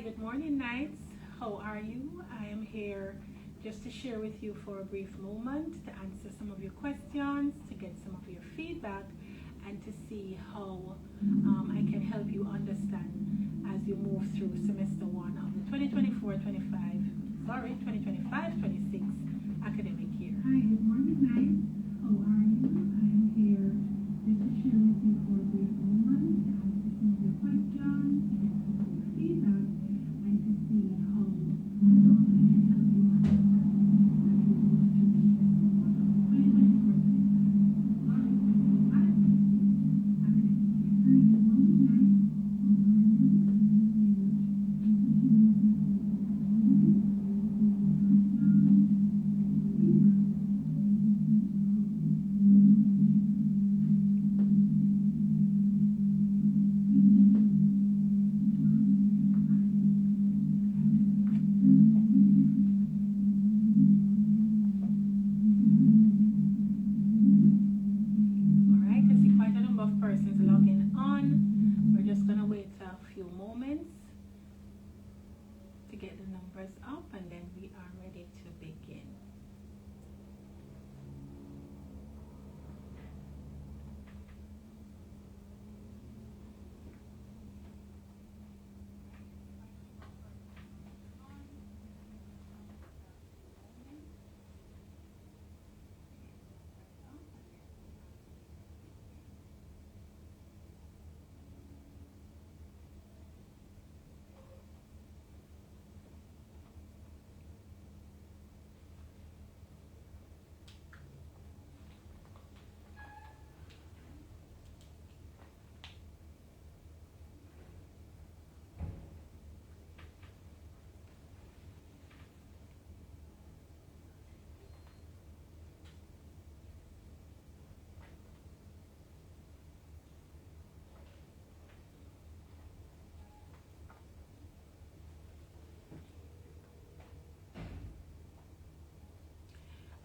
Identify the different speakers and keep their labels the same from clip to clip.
Speaker 1: good morning, Knights. How are you? I am here just to share with you for a brief moment, to answer some of your questions, to get some of your feedback, and to see how I can help you understand as you move through semester one of the 2025-26 academic year.
Speaker 2: Hi, good morning, guys. How are you? I am here just to share with you for a brief moment, to answer some of your questions, to get some of your feedback, and to see how I can help you understand as you move through
Speaker 1: up, and then we are ready to begin.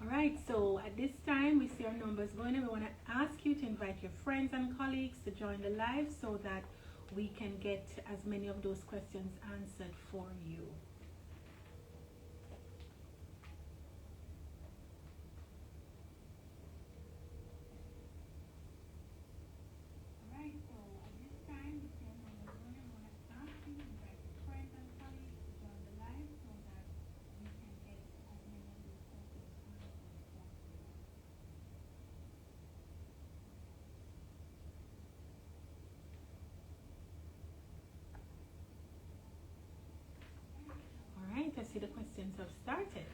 Speaker 1: Alright, so at this time we see our numbers going, and we want to ask you to invite your friends and colleagues to join the live so that we can get as many of those questions answered for you. Alright, so at this time we see our numbers going, and we want to ask you to invite your friends and colleagues to join the live so that we can get as many of those questions answered. Alright, I see the questions have started.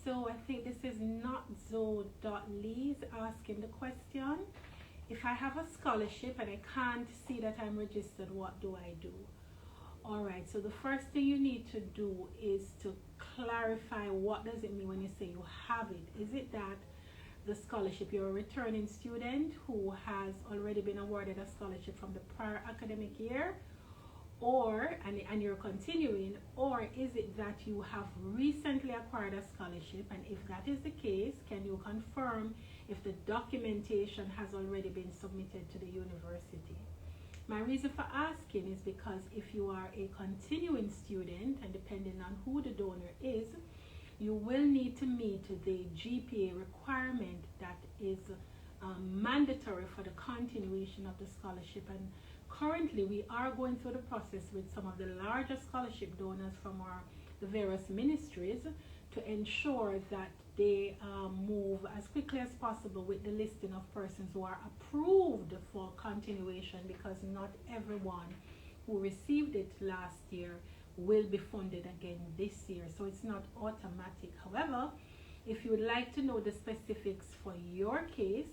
Speaker 1: So I think this is not Zoe.Lee's asking the question. If I have a scholarship and I can't see that I'm registered, what do I do? Alright, so the first thing you need to do is to clarify what does it mean when you say you have it. Is it that the scholarship, you're a returning student who has already been awarded a scholarship from the prior academic year, or and you're continuing, or is it that you have recently acquired a scholarship? And if that is the case, can you confirm if the documentation has already been submitted to the university? My reason for asking is because if you are a continuing student, and depending on who the donor is, you will need to meet the GPA requirement that is mandatory for the continuation of the scholarship. And currently we are going through the process with some of the larger scholarship donors from the various ministries to ensure that they move as quickly as possible with the listing of persons who are approved for continuation, because not everyone who received it last year will be funded again this year, so it's not automatic. However, if you would like to know the specifics for your case,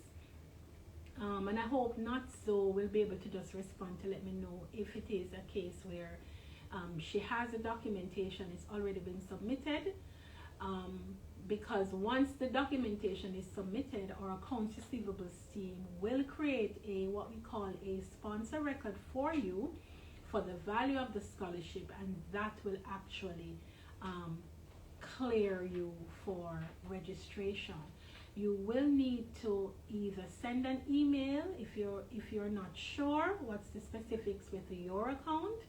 Speaker 1: and I hope not so, will be able to just respond to let me know if it is a case where she has the documentation, it's already been submitted, because once the documentation is submitted, our accounts receivables team will create what we call a sponsor record for you for the value of the scholarship, and that will actually clear you for registration. you will need to either send an email if you're not sure what's the specifics with your account.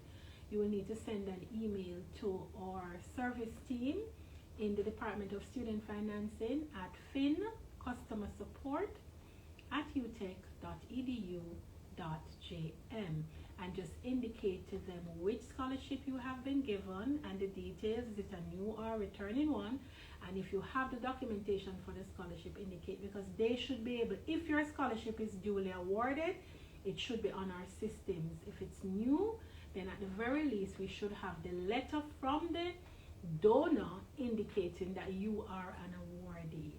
Speaker 1: You will need to send an email to our service team in the Department of Student Financing at fin customer support at utech.edu.jm, and just indicate to them which scholarship you have been given and the details. Is it a new or returning one? And if you have the documentation for the scholarship, indicate, because they should be able, if your scholarship is duly awarded, it should be on our systems. If it's new, then at the very least we should have the letter from the donor indicating that you are an awardee.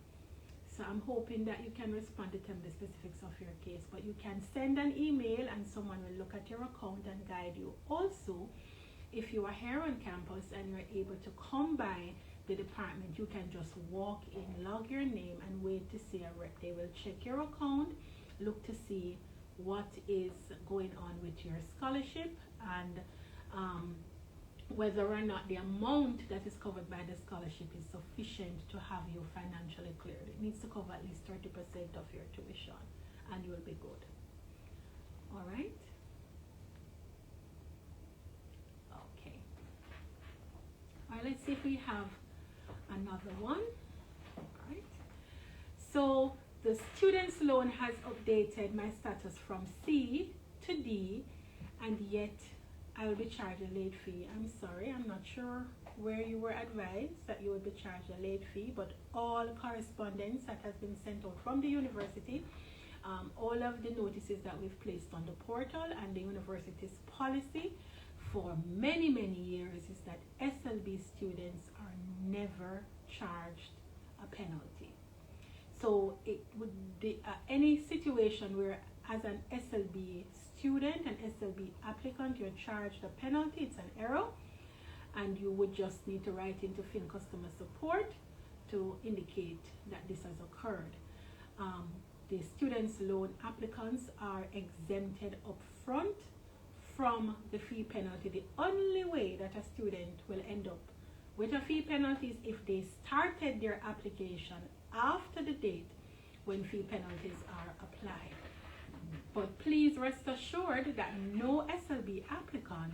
Speaker 1: So I'm hoping that you can respond to them the specifics of your case, but you can send an email and someone will look at your account and guide you. Also, if you are here on campus and you're able to come by the department, you can just walk in, log your name, and wait to see a rep. They will check your account, look to see what is going on with your scholarship, and whether or not the amount that is covered by the scholarship is sufficient to have you financially cleared. It needs to cover at least 30% of your tuition, and you will be good. All right? Okay. All right, let's see if we have another one. All right. So the student's loan has updated my status from C to D, and yet I will be charged a late fee. I'm sorry, I'm not sure where you were advised that you would be charged a late fee, but all correspondence that has been sent out from the university, all of the notices that we've placed on the portal, and the university's policy for many, many years is that SLB students are never charged a penalty. So it would be any situation where as an SLB student, an SLB applicant, you're charged a penalty, it's an error, and you would just need to write into fin customer support to indicate that this has occurred. The students' loan applicants are exempted up front from the fee penalty. The only way that a student will end up with a fee penalty is if they started their application after the date when fee penalties are applied. But please rest assured that no SLB applicant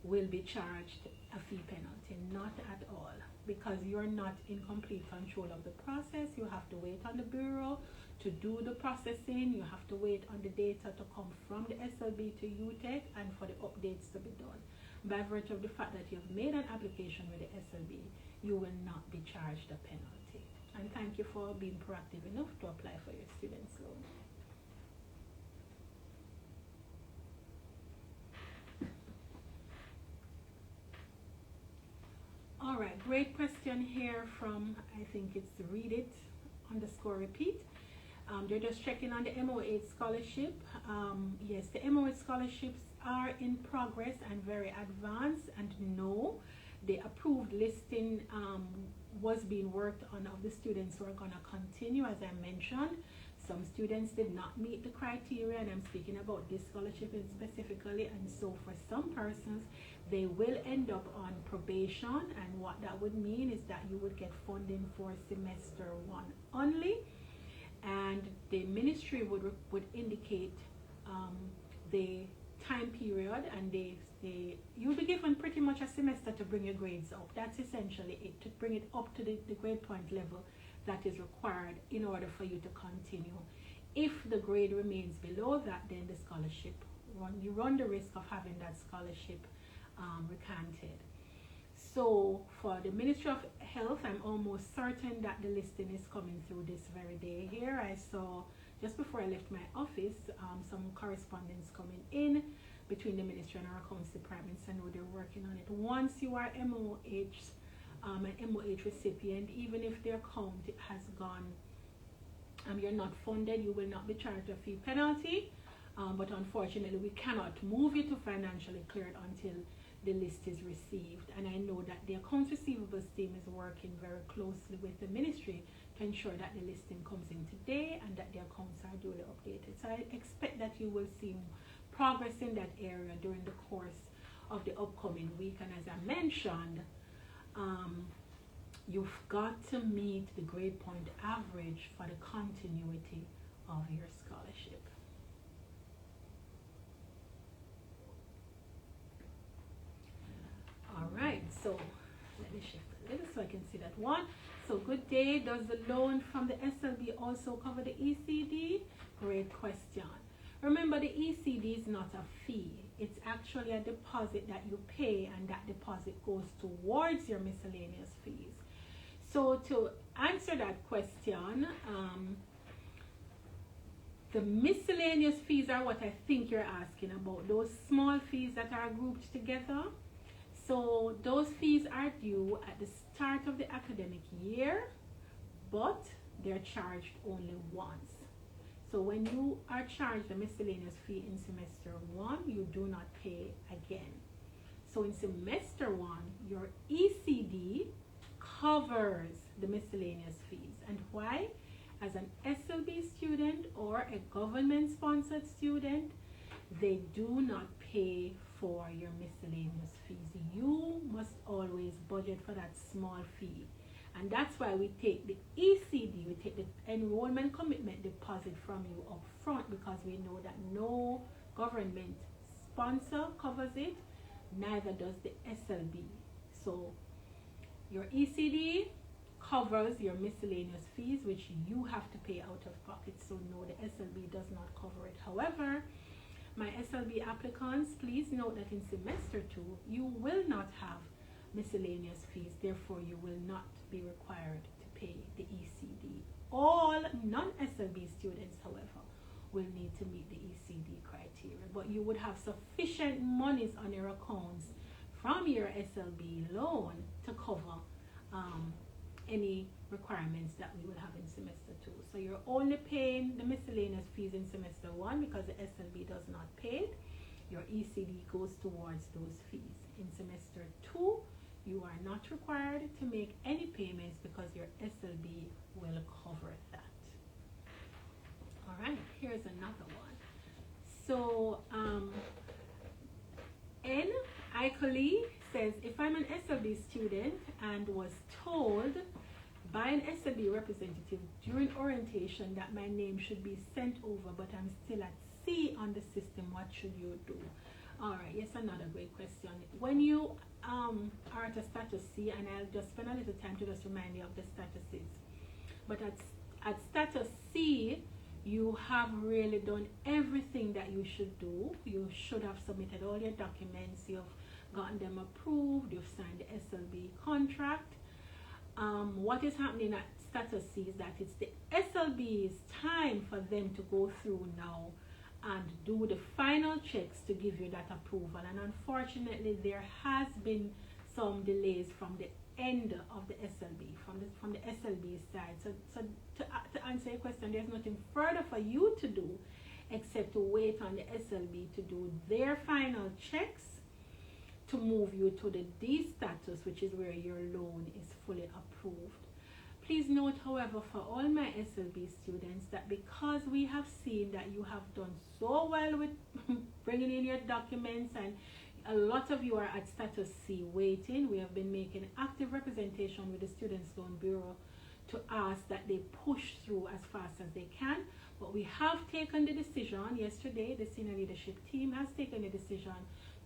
Speaker 1: will be charged a fee penalty, not at all, because you're not in complete control of the process. You have to wait on the bureau to do the processing. You have to wait on the data to come from the SLB to UTech and for the updates to be done. By virtue of the fact that you've made an application with the SLB, you will not be charged a penalty. And thank you for being proactive enough to apply for your student's loan. All right, great question here from, I think it's read it _ repeat. They're just checking on the MO8 scholarship. Yes, the MO8 scholarships are in progress and very advanced, and no, the approved listing was being worked on of the students who are going to continue. As I mentioned, some students did not meet the criteria, and I'm speaking about this scholarship specifically, and so for some persons, they will end up on probation, and what that would mean is that you would get funding for semester 1 only, and the ministry would indicate the time period, and you'll be given pretty much a semester to bring your grades up. That's essentially it, to bring it up to the grade point level that is required in order for you to continue. If the grade remains below that, then the scholarship, you run the risk of having that scholarship recanted. So for the Ministry of Health, I'm almost certain that the listing is coming through this very day here. I saw just before I left my office some correspondence coming in between the ministry and our accounts departments. I know they're working on it. Once you are MOH, an MOH recipient, even if the account has gone, you're not funded, you will not be charged a fee penalty. But unfortunately, we cannot move you to financially cleared until the list is received. And I know that the accounts receivables team is working very closely with the ministry to ensure that the listing comes in today and that the accounts are duly updated. So I expect that you will see progress in that area during the course of the upcoming week. And as I mentioned, you've got to meet the grade point average for the continuity of your scholarship. All right, so let me shift a little so I can see that one. So good day, does the loan from the SLB also cover the ECD? Great question. Remember, the ECD is not a fee. It's actually a deposit that you pay, and that deposit goes towards your miscellaneous fees. So to answer that question, the miscellaneous fees are what I think you're asking about, those small fees that are grouped together. So those fees are due at the start of the academic year, but they're charged only once. So when you are charged a miscellaneous fee in semester 1, you do not pay again. So in semester 1, your ECD covers the miscellaneous fees. And why? As an SLB student or a government-sponsored student, they do not pay for your miscellaneous fees. You must always budget for that small fee. And that's why we take the ECD, we take the enrollment commitment deposit from you up front, because we know that no government sponsor covers it, neither does the SLB. So your ECD covers your miscellaneous fees, which you have to pay out of pocket. So no, the SLB does not cover it. However, my SLB applicants, please note that in semester 2, you will not have miscellaneous fees. Therefore, you will not be required to pay the ECD. All non-SLB students, however, will need to meet the ECD criteria. But you would have sufficient monies on your accounts from your SLB loan to cover any requirements that we will have in semester 2. So you're only paying the miscellaneous fees in semester 1 because the SLB does not pay it. Your ECD goes towards those fees. In semester 2, you are not required to make any payments because your SLB will cover that. All right, here's another one. So N. Icoli says, if I'm an SLB student and was told by an SLB representative during orientation that my name should be sent over, but I'm still at C on the system, what should you do? All right, yes, another great question. When you are at a status C, and I'll just spend a little time to just remind you of the statuses, but at status C, you have really done everything that you should do. You should have submitted all your documents, you've gotten them approved, you've signed the SLB contract. What is happening at status C is that it's the SLB's time for them to go through now and do the final checks to give you that approval. And unfortunately, there has been some delays from the end of the SLB, from the SLB side. So to answer your question, there's nothing further for you to do except to wait on the SLB to do their final checks to move you to the D status, which is where your loan is fully approved. Please note, however, for all my SLB students, that because we have seen that you have done so well with bringing in your documents, and a lot of you are at status C waiting, we have been making active representation with the Students Loan Bureau to ask that they push through as fast as they can. But we have taken the decision yesterday, the senior leadership team has taken the decision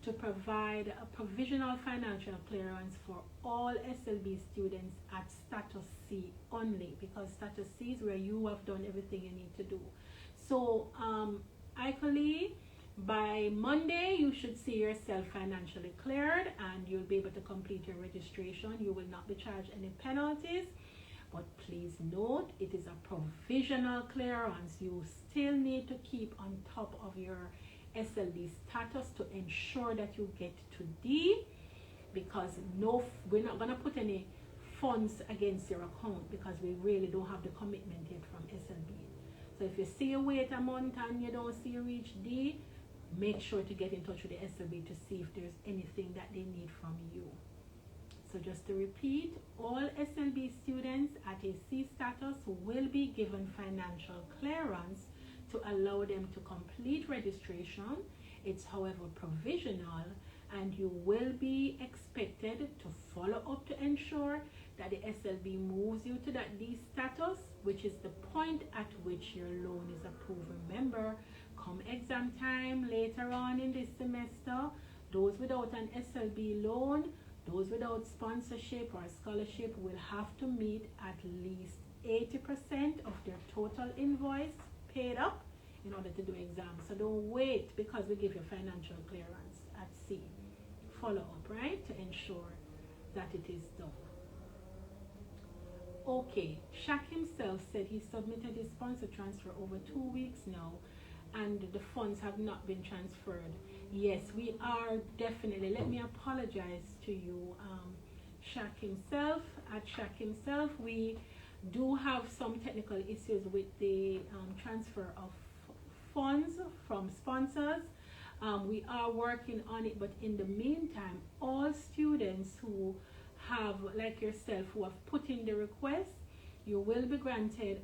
Speaker 1: to provide a provisional financial clearance for all SLB students at status C only, because status C is where you have done everything you need to do. So actually, by Monday, you should see yourself financially cleared and you'll be able to complete your registration. You will not be charged any penalties. But please note, it is a provisional clearance. You still need to keep on top of your SLB status to ensure that you get to D, because we're not going to put any funds against your account because we really don't have the commitment yet from SLB. So if you see you wait a month and you don't see you reach D, make sure to get in touch with the SLB to see if there's anything that they need from you. So just to repeat, all SLB students at a C status will be given financial clearance to allow them to complete registration. It's however provisional, and you will be expected to follow up to ensure that the SLB moves you to that D status, which is the point at which your loan is approved. Remember, come exam time later on in this semester, those without an SLB loan, those without sponsorship or scholarship will have to meet at least 80% of their total invoice paid up in order to do exams. So don't wait because we give you financial clearance at C. Follow up, right, to ensure that it is done. Okay, Shaq himself said he submitted his sponsor transfer over 2 weeks now and the funds have not been transferred. Yes, we are definitely, let me apologize to you, Shaq himself. At Shaq himself, we do have some technical issues with the transfer of funds from sponsors. We are working on it, but in the meantime, all students who have, like yourself, who have put in the request, you will be granted,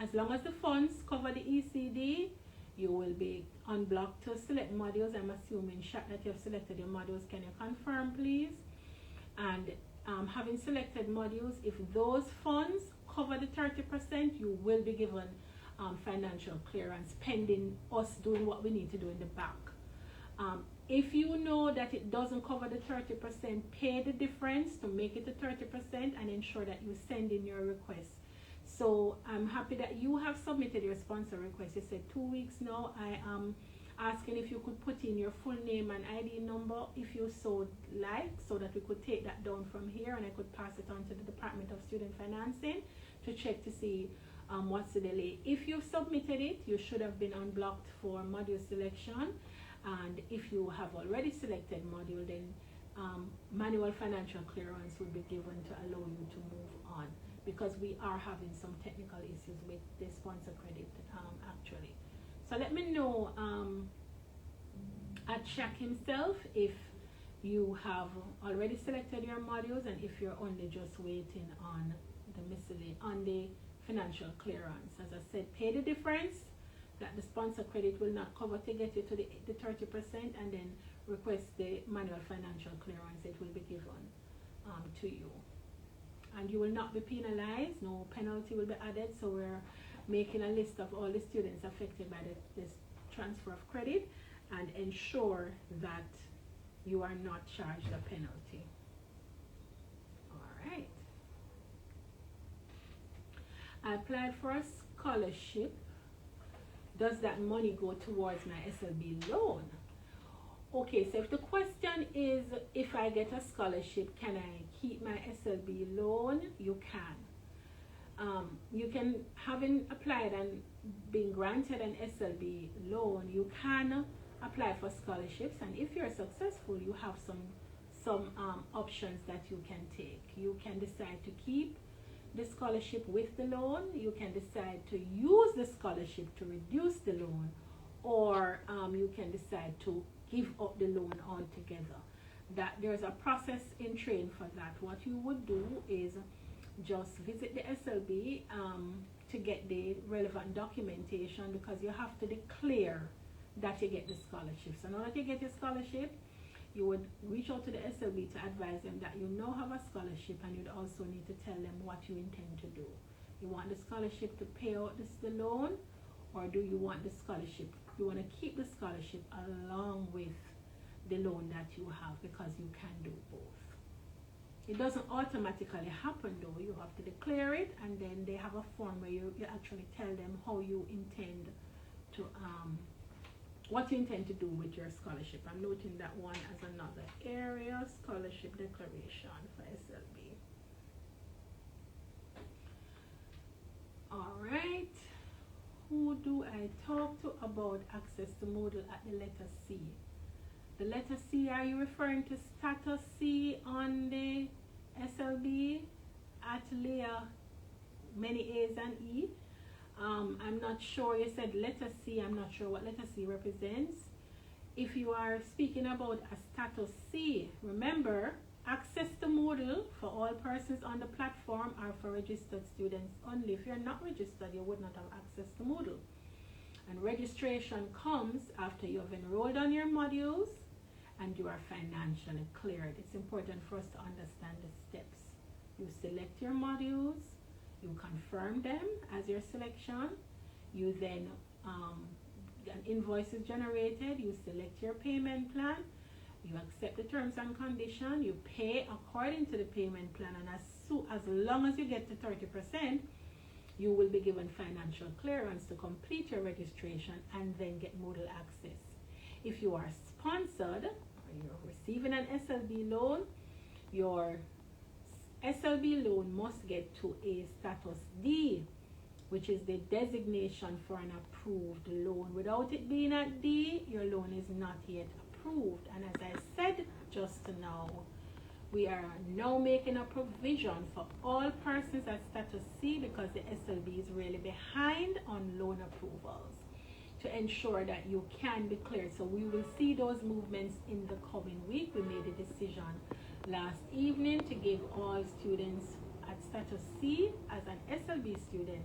Speaker 1: as long as the funds cover the ECD, you will be unblocked to select modules. I'm assuming, Shaq, that you have selected your modules. Can you confirm, please? And having selected modules, if those funds cover the 30%, you will be given financial clearance pending us doing what we need to do in the back. If you know that it doesn't cover the 30%, pay the difference to make it the 30% and ensure that you send in your request. So I'm happy that you have submitted your sponsor request. You said 2 weeks now. I am asking if you could put in your full name and ID number if you so like, so that we could take that down from here and I could pass it on to the Department of Student Financing to check to see what's the delay. If you've submitted it, you should have been unblocked for module selection. And if you have already selected module, then manual financial clearance will be given to allow you to move on, because we are having some technical issues with the sponsor credit actually. So let me know at Shaq himself if you have already selected your modules and if you're only just waiting on the financial clearance. As I said, pay the difference that the sponsor credit will not cover to get you to the 30%, and then request the manual financial clearance. It will be given to you. And you will not be penalized, no penalty will be added. So we're making a list of all the students affected by this transfer of credit and ensure that you are not charged a penalty. All right. I applied for a scholarship. Does that money go towards my SLB loan? Okay, so if the question is, if I get a scholarship, can I keep my SLB loan? You can. You can, having applied and been granted an SLB loan, you can apply for scholarships, and if you're successful, you have some options that you can take. You can decide to keep the scholarship with the loan. You can decide to use the scholarship to reduce the loan, or you can decide to give up the loan altogether. That there's a process in train for that. What you would do is just visit the SLB to get the relevant documentation, because you have to declare that you get the scholarship. So now that you get your scholarship, you would reach out to the SLB to advise them that you now have a scholarship, and you'd also need to tell them what you intend to do. You want the scholarship to pay out the loan, or do you want the scholarship? You want to keep the scholarship along with the loan that you have, because you can do both. It doesn't automatically happen though. You have to declare it, and then they have a form where you actually tell them how you intend to what you intend to do with your scholarship. I'm noting that one as another area, scholarship declaration for SLB. All right, who do I talk to about access to Moodle at the letter C? The letter C, are you referring to status C on the SLB at Leah, many A's and E? I'm not sure. You said letter C. I'm not sure what letter C represents. If you are speaking about a status C, remember, access to Moodle for all persons on the platform are for registered students only. If you're not registered, you would not have access to Moodle. And registration comes after you have enrolled on your modules and you are financially cleared. It's important for us to understand the steps You select your modules, you confirm them as your selection, you then an invoice is generated, you select your payment plan, you accept the terms and conditions, you pay according to the payment plan, and as long as you get to 30%, you will be given financial clearance to complete your registration and then get Moodle access. If you are sponsored or you're receiving an SLB loan, your SLB loan must get to a status D, which is the designation for an approved loan. Without it being at D, your loan is not yet approved. And as I said just now, we are now making a provision for all persons at status C, because the SLB is really behind on loan approvals, to ensure that you can be cleared. So we will see those movements in the coming week. We made a decision last evening to give all students at status C as an SLB student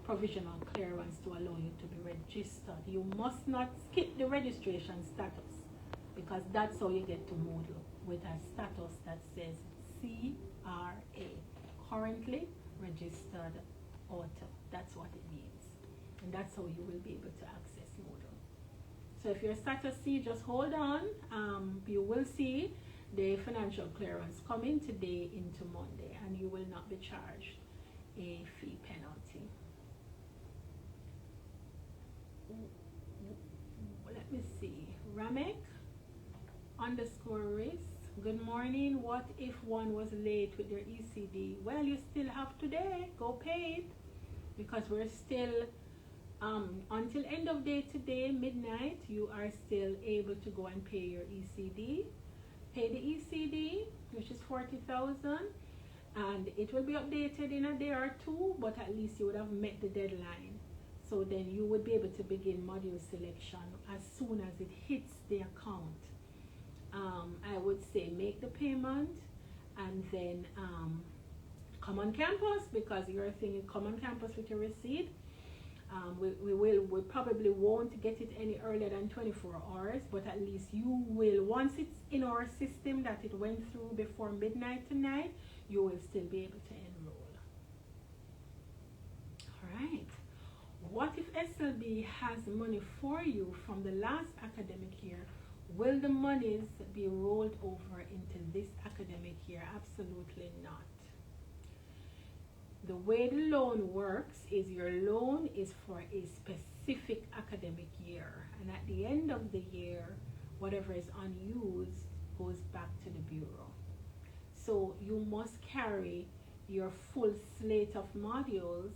Speaker 1: provisional clearance to allow you to be registered. You must not skip the registration status, because that's how you get to Moodle, with a status that says CRA, currently registered author. That's what it means, and that's how you will be able to access Moodle. So if you're status C, just hold on. You will see the financial clearance coming today into Monday, and you will not be charged a fee penalty. Let me see. Ramek _risk. Good morning. What if one was late with their ECD? Well, you still have today. Go pay it, because we're still until end of day today, midnight, you are still able to go and pay your ECD. Pay the ECD, which is 40,000, and it will be updated in a day or two, but at least you would have met the deadline. So then you would be able to begin module selection as soon as it hits the account. I would say make the payment and then come on campus, because you're thinking come on campus with your receipt. We probably won't get it any earlier than 24 hours, but at least you will, once it's in our system that it went through before midnight tonight, you will still be able to enroll. All right. What if SLB has money for you from the last academic year? Will the monies be rolled over into this academic year? Absolutely not. The way the loan works is your loan is for a specific academic year, and at the end of the year, whatever is unused goes back to the bureau. So you must carry your full slate of modules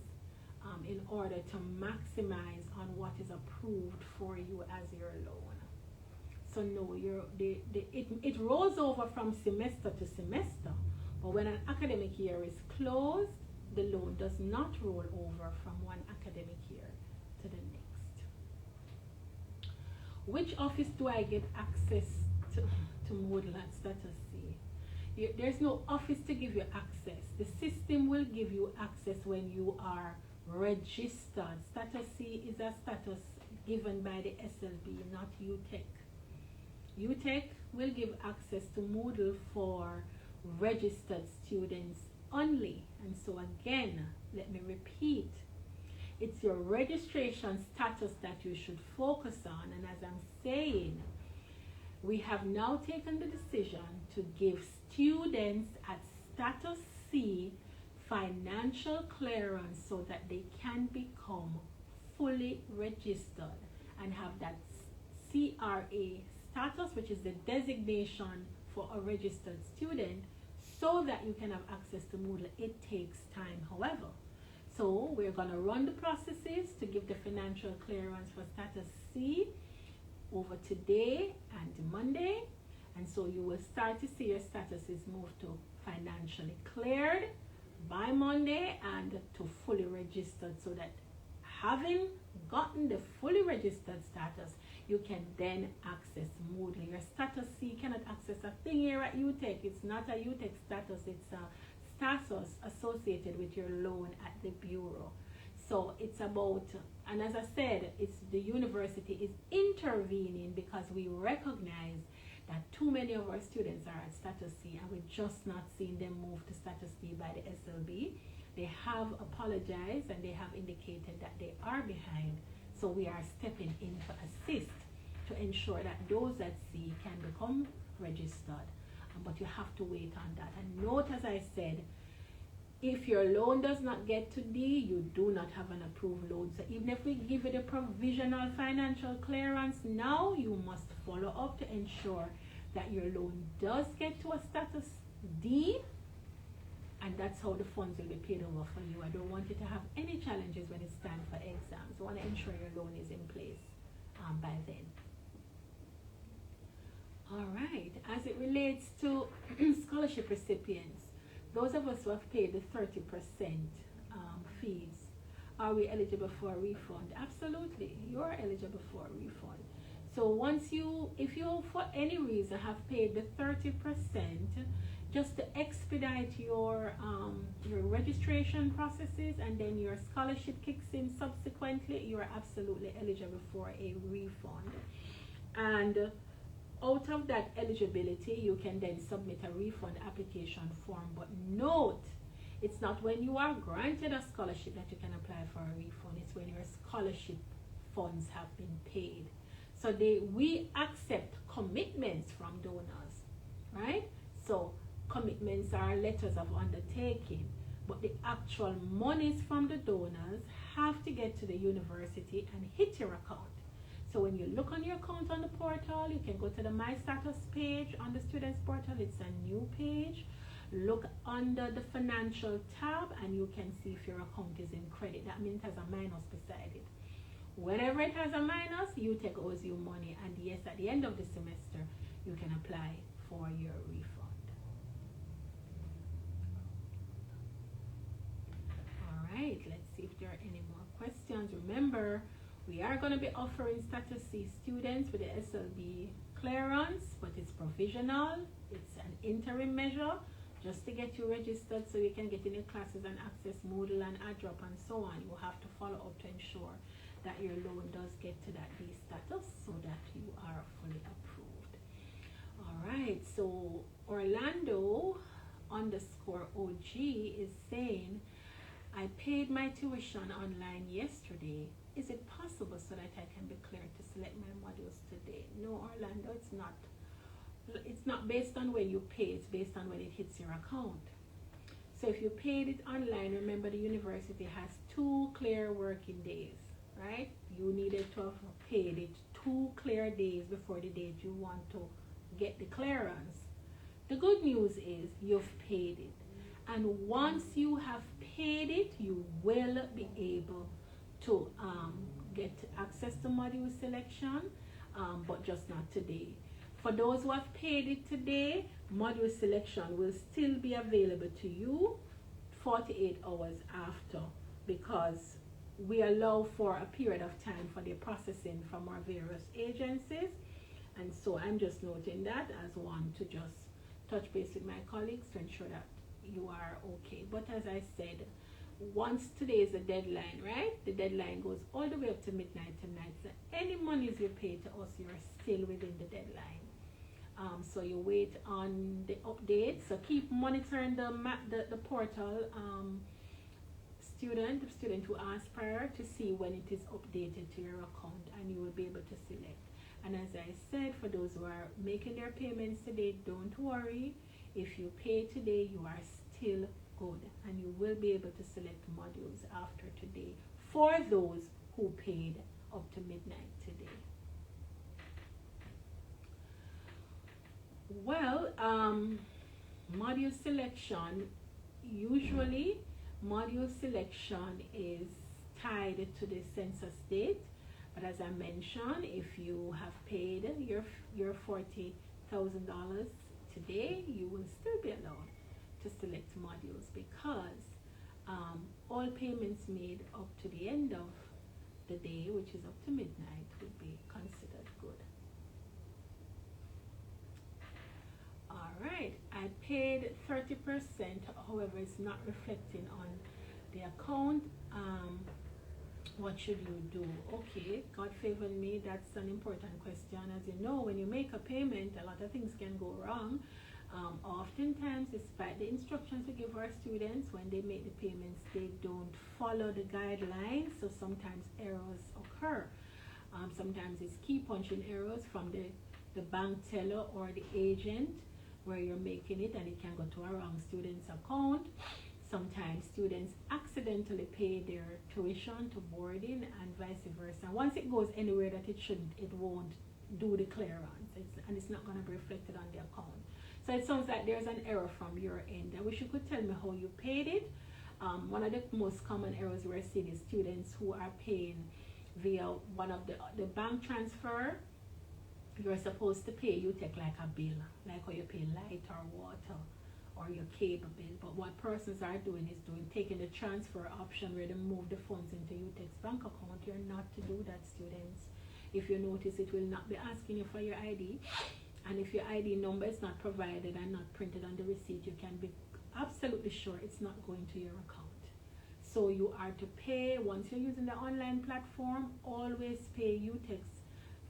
Speaker 1: in order to maximize on what is approved for you as your loan. So no, it rolls over from semester to semester, but when an academic year is closed, the loan does not roll over from one academic year to the next. Which office do I get access to Moodle at status C? There's no office to give you access. The system will give you access when you are registered. Status C is a status given by the SLB, not UTech. UTech will give access to Moodle for registered students only. And so again, let me repeat, it's your registration status that you should focus on. And as I'm saying, we have now taken the decision to give students at status C financial clearance so that they can become fully registered and have that CRA status, which is the designation for a registered student, so that you can have access to Moodle. It takes time, however. So we're going to run the processes to give the financial clearance for status C over today and Monday. And so you will start to see your statuses move to financially cleared by Monday and to fully registered, so that having gotten the fully registered status, you can then access Moodle. Your status C cannot access a thing here at UTech. It's not a UTech status, it's a status associated with your loan at the bureau. So it's about, and as I said, it's the university is intervening because we recognize that too many of our students are at status C and we're just not seeing them move to status D by the SLB. They have apologized and they have indicated that they are behind. So we are stepping in to assist to ensure that those at C can become registered. But you have to wait on that. And note, as I said, if your loan does not get to D, you do not have an approved loan. So even if we give you the provisional financial clearance now, you must follow up to ensure that your loan does get to a status D, and that's how the funds will be paid over for you. I don't want you to have any challenges when it's time for exams. I want to ensure your loan is in place by then. All right, as it relates to scholarship recipients, those of us who have paid the 30% fees, are we eligible for a refund? Absolutely, you're eligible for a refund. So once if you for any reason have paid the 30%, just to expedite your registration processes, and then your scholarship kicks in subsequently, you are absolutely eligible for a refund. And out of that eligibility, you can then submit a refund application form. But note, it's not when you are granted a scholarship that you can apply for a refund. It's when your scholarship funds have been paid. So we accept commitments from donors, right? So commitments are letters of undertaking, but the actual monies from the donors have to get to the university and hit your account. So when you look on your account on the portal, you can go to the My Status page on the Students Portal. It's a new page. Look under the Financial tab and you can see if your account is in credit. That means it has a minus beside it. Whenever it has a minus, UTech owes you money. And yes, at the end of the semester, you can apply for your refund. All right, let's see if there are any more questions. Remember, we are going to be offering Status C students with the SLB clearance, but it's provisional. It's an interim measure just to get you registered so you can get in your classes and access Moodle and AdDrop and so on. You have to follow up to ensure that your loan does get to that D status so that you are fully approved. All right, so Orlando _OG is saying, I paid my tuition online yesterday. Is it possible so that I can be cleared to select my modules today? No, Orlando, it's not. It's not based on when you pay, it's based on when it hits your account. So if you paid it online, remember the university has 2 clear working days, right? You needed to have paid it 2 clear days before the date you want to get the clearance. The good news is you've paid it. And once you have paid it, you will be able to get access to module selection, but just not today. For those who have paid it today, module selection will still be available to you 48 hours after, because we allow for a period of time for the processing from our various agencies. And so I'm just noting that as one to just touch base with my colleagues to ensure that you are okay. But as I said, once today is the deadline, right? The deadline goes all the way up to midnight tonight. So any monies you pay to us, you're still within the deadline. So you wait on the update. So keep monitoring the portal, the student who asked prior, to see when it is updated to your account, and you will be able to select. And as I said, for those who are making their payments today, don't worry. If you pay today, you are still good, and you will be able to select modules after today for those who paid up to midnight today. Well, module selection, usually module selection is tied to the census date, but as I mentioned, if you have paid your $40,000 today, you will still be allowed to select modules, because all payments made up to the end of the day, which is up to midnight, would be considered good. Alright, I paid 30%, however it's not reflecting on the account. What should you do? Okay, God favored me. That's an important question. As you know, when you make a payment, a lot of things can go wrong. Oftentimes, despite the instructions we give our students, when they make the payments, they don't follow the guidelines. So sometimes errors occur. Sometimes it's key punching errors from the bank teller or the agent where you're making it, and it can go to a wrong student's account. Sometimes students accidentally pay their tuition to boarding and vice versa. Once it goes anywhere that it shouldn't, it won't do the clearance, and it's not going to be reflected on the account. So it sounds like there's an error from your end. I wish you could tell me how you paid it. One of the most common errors we're seeing is students who are paying via one of the bank transfer. You're supposed to pay UTech like a bill, like how you pay light or water or your cable bill. But what persons are doing is taking the transfer option where they move the funds into UTech's bank account. You're not to do that, students. If you notice, it will not be asking you for your ID. And if your ID number is not provided and not printed on the receipt, you can be absolutely sure it's not going to your account. So you are to pay, once you're using the online platform, always pay UTech's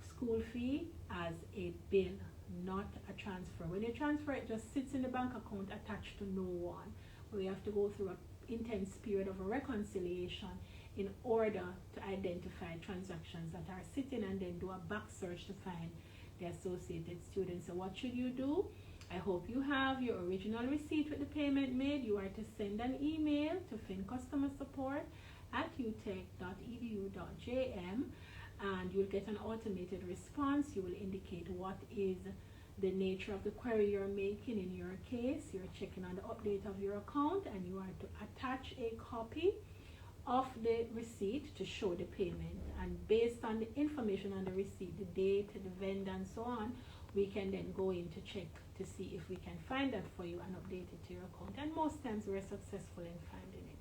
Speaker 1: school fee as a bill, not a transfer. When you transfer, it just sits in the bank account attached to no one. We have to go through an intense period of a reconciliation in order to identify transactions that are sitting, and then do a back search to find the associated students. So what should you do? I hope you have your original receipt with the payment made. You are to send an email to fincustomersupport@utech.edu.jm, and you'll get an automated response. You will indicate what is the nature of the query you're making. In your case, you're checking on the update of your account, and you are to attach a copy of the receipt to show the payment. And based on the information on the receipt, the date, the vendor, and so on, we can then go in to check to see if we can find that for you and update it to your account. And most times we're successful in finding it.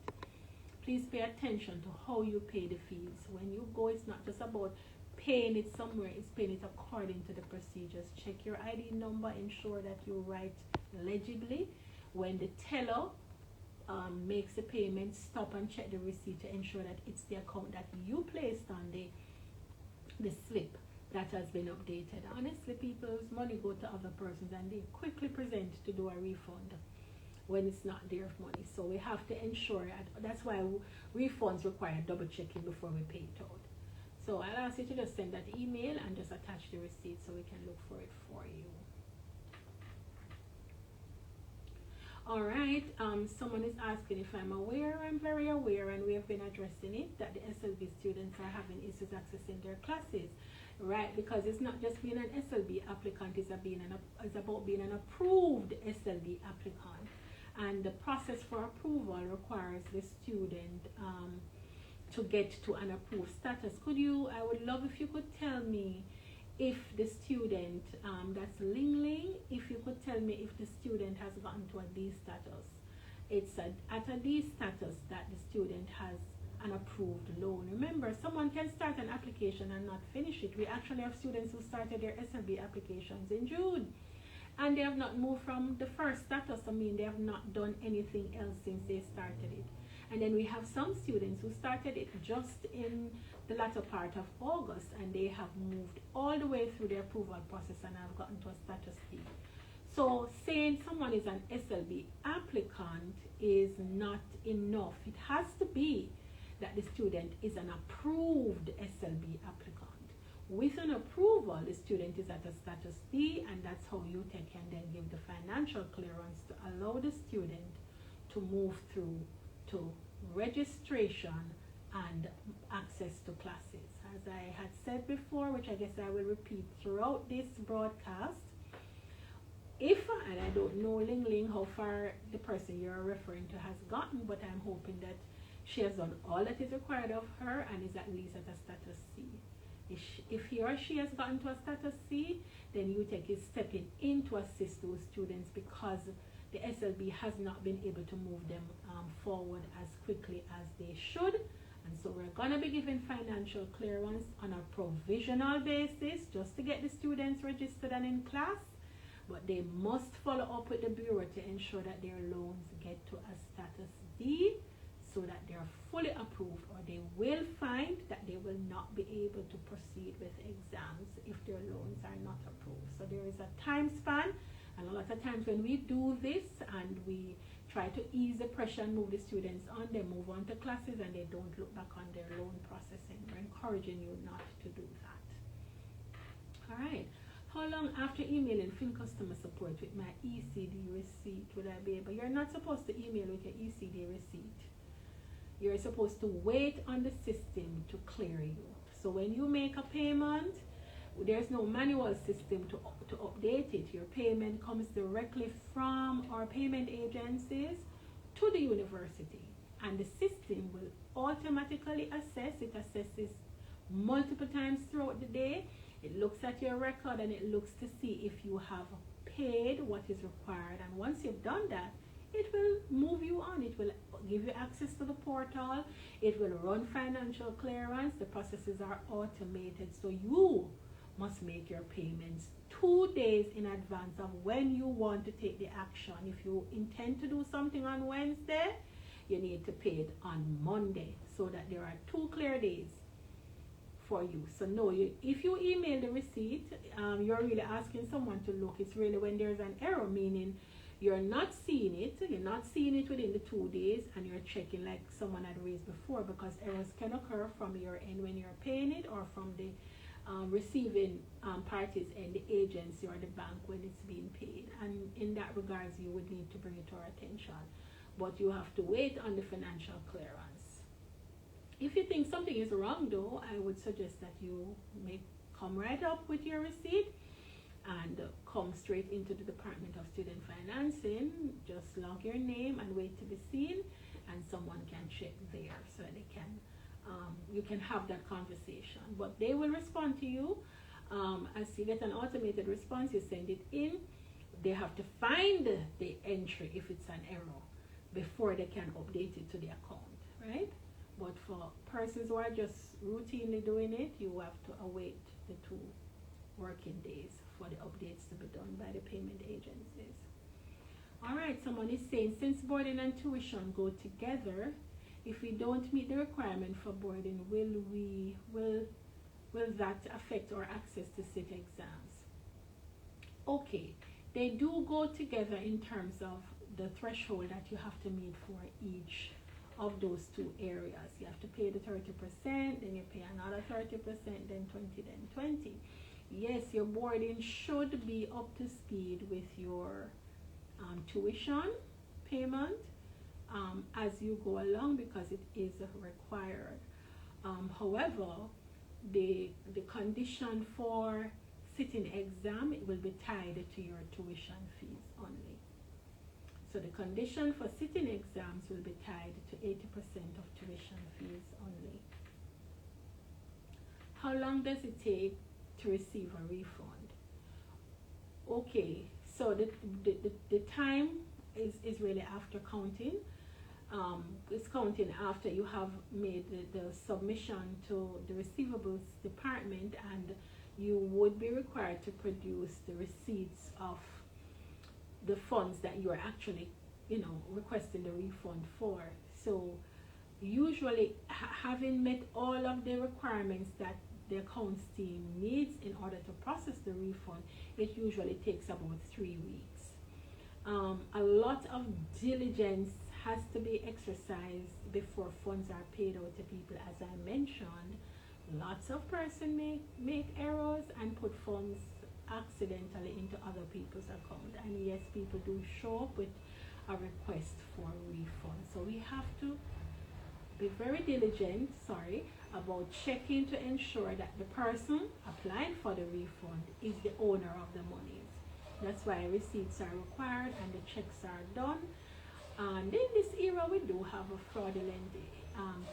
Speaker 1: Please pay attention to how you pay the fees. When you go, it's not just about paying it somewhere, it's paying it according to the procedures. Check your ID number, ensure that you write legibly. When the teller makes the payment, stop and check the receipt to ensure that it's the account that you placed on the slip that has been updated. Honestly, people's money go to other persons and they quickly present to do a refund when it's not their money. So we have to ensure that's why refunds require double checking before we pay it out. So I'll ask you to just send that email and just attach the receipt so we can look for it for you. Alright, someone is asking if I'm aware. I'm very aware, and we have been addressing it, that the SLB students are having issues accessing their classes, right? Because it's not just being an SLB applicant, it's about being an approved SLB applicant. And the process for approval requires the student to get to an approved status. I would love if you could tell me if the student, that's Ling Ling, if you could tell me if the student has gotten to a D status. It's at a D status that the student has an approved loan. Remember, someone can start an application and not finish it. We actually have students who started their SLB applications in June, and they have not moved from the first status. I mean, they have not done anything else since they started it. And then we have some students who started it just in the latter part of August, and they have moved all the way through the approval process and have gotten to a status D. So saying someone is an SLB applicant is not enough. It has to be that the student is an approved SLB applicant. With an approval, the student is at a status D, and that's how UTech can then give the financial clearance to allow the student to move through to registration and access to classes. As I had said before, which I guess I will repeat throughout this broadcast, and I don't know, Ling Ling, how far the person you're referring to has gotten, but I'm hoping that she has done all that is required of her and is at least at a status C. If he or she has gotten to a status C, then UTech is stepping in to assist those students because the SLB has not been able to move them forward as quickly as they should. And so we're going to be giving financial clearance on a provisional basis just to get the students registered and in class. But they must follow up with the Bureau to ensure that their loans get to a status D so that they are fully approved, or they will find that they will not be able to proceed with exams if their loans are not approved. So there is a time span, and a lot of times when we do this and we try to ease the pressure and move the students on, they move on to classes and they don't look back on their loan processing. We're encouraging you not to do that. All right. How long after emailing Fin customer support with my ECD receipt would I be able? You're not supposed to email with your ECD receipt. You're supposed to wait on the system to clear you. So when you make a payment, there's no manual system to update it. Your payment comes directly from our payment agencies to the university, and the system will automatically assess. It assesses multiple times throughout the day. It looks at your record and it looks to see if you have paid what is required, and once you've done that, it will move you on. It will give you access to the portal. It will run financial clearance. The processes are automated, so you must make your payments 2 days in advance of when you want to take the action. If you intend to do something on Wednesday, you need to pay it on Monday, so that there are 2 clear days for you. So no, if you email the receipt, you're really asking someone to look. It's really when there's an error, meaning you're not seeing it within the 2 days, and you're checking like someone had raised before, because errors can occur from your end when you're paying it, or from the receiving parties and the agency or the bank when it's being paid. And in that regards, you would need to bring it to our attention, but you have to wait on the financial clearance. If you think something is wrong though, I would suggest that you may come right up with your receipt and come straight into the Department of Student Financing. Just log your name and wait to be seen, and someone can check there so they can you can have that conversation. But they will respond to you. As you get an automated response, you send it in. They have to find the entry if it's an error before they can update it to the account, right? But for persons who are just routinely doing it, you have to await the 2 working days for the updates to be done by the payment agencies. All right, someone is saying, since boarding and tuition go together, if we don't meet the requirement for boarding, will that affect our access to sit exams? Okay, they do go together in terms of the threshold that you have to meet for each of those 2 areas. You have to pay the 30%, then you pay another 30%, then 20, then 20. Yes, your boarding should be up to speed with your tuition payment as you go along, because it is required. However, the condition for sitting exam, it will be tied to your tuition fees only. So the condition for sitting exams will be tied to 80% of tuition fees only. How long does it take to receive a refund? Okay, so the time is really after counting. It's counting after you have made the submission to the receivables department, and you would be required to produce the receipts of the funds that you're actually, requesting the refund for. So usually having met all of the requirements that the accounts team needs in order to process the refund, it usually takes about 3 weeks. A lot of diligence has to be exercised before funds are paid out to people. As I mentioned, lots of persons make errors and put funds accidentally into other people's account, and yes, people do show up with a request for a refund. So we have to be very diligent, about checking to ensure that the person applying for the refund is the owner of the monies. That's why receipts are required and the checks are done. And in this era, we do have a fraudulent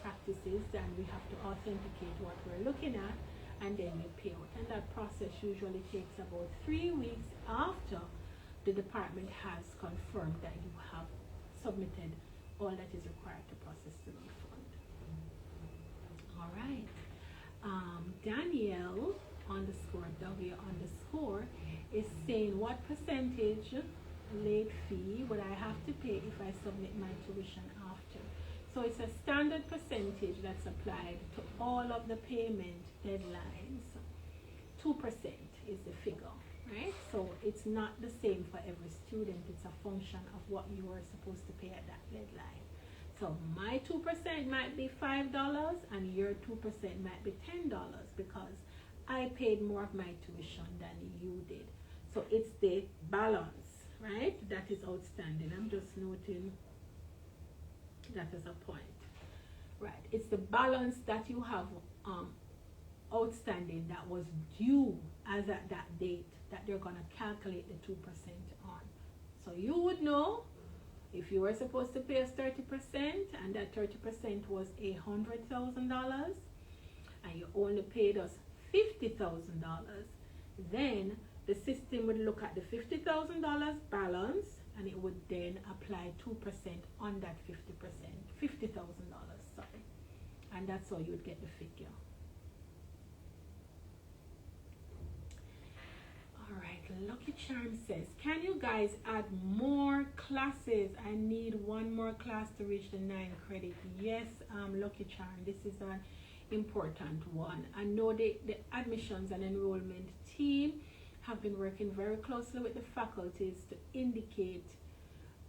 Speaker 1: practices, and we have to authenticate what we're looking at, and then we pay out. And that process usually takes about 3 weeks after the department has confirmed that you have submitted all that is required to process the refund. All right. Danielle _W_ is saying, what percentage late fee would I have to pay if I submit my tuition after? So it's a standard percentage that's applied to all of the payment deadlines. 2% is the figure, right? So it's not the same for every student. It's a function of what you are supposed to pay at that deadline. So my 2% might be $5 and your 2% might be $10 because I paid more of my tuition than you did. So it's the balance, right? That is outstanding. I'm just noting that as a point. Right. It's the balance that you have outstanding that was due as at that date that they're going to calculate the 2% on. So you would know if you were supposed to pay us 30% and that 30% was $100,000 and you only paid us $50,000, then the system would look at the $50,000 balance and it would then apply 2% on that 50%, $50,000, sorry. And that's how you would get the figure. Alright, Lucky Charm says, can you guys add more classes? I need one more class to reach the 9 credit. Yes, Lucky Charm, this is an important one. I know the admissions and enrollment team have been working very closely with the faculties to indicate,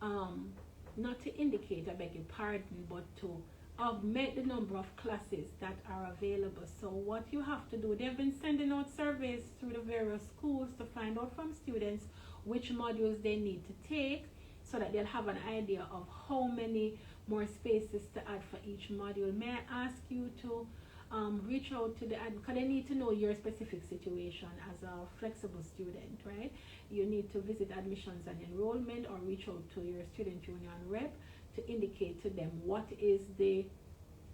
Speaker 1: not to indicate, I beg your pardon, but to augment the number of classes that are available. So what you have to do, they've been sending out surveys through the various schools to find out from students which modules they need to take so that they'll have an idea of how many more spaces to add for each module. May I ask you to reach out to the because they need to know your specific situation as a flexible student, right? You need to visit admissions and enrollment or reach out to your student union rep to indicate to them what is the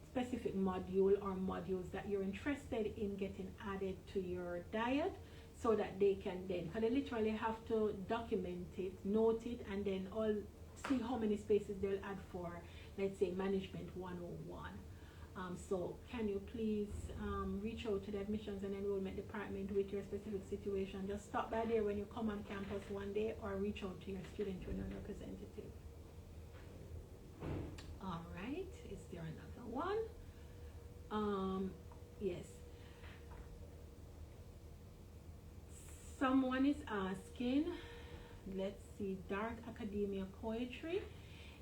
Speaker 1: specific module or modules that you're interested in getting added to your diet so that they can then, because they literally have to document it, note it, and then all see how many spaces they'll add for, let's say, Management 101. So can you please reach out to the admissions and enrollment department with your specific situation? Just stop by there when you come on campus one day or reach out to your student union representative. All right, is there another one? Yes. Someone is asking, let's see, Dark Academia Poetry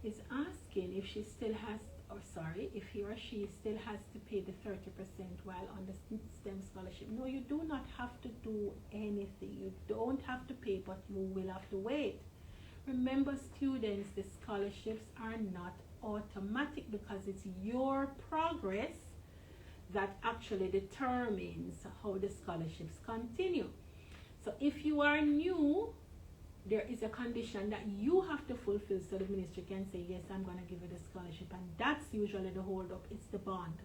Speaker 1: is asking if she still has, or sorry, if he or she still has to pay the 30% while on the STEM scholarship. No, you do not have to do anything. You don't have to pay, but you will have to wait. Remember, students, the scholarships are not automatic because it's your progress that actually determines how the scholarships continue. So if you are new, there is a condition that you have to fulfill so the ministry can say, yes, I'm going to give you the scholarship. And that's usually the hold up. It's the bond.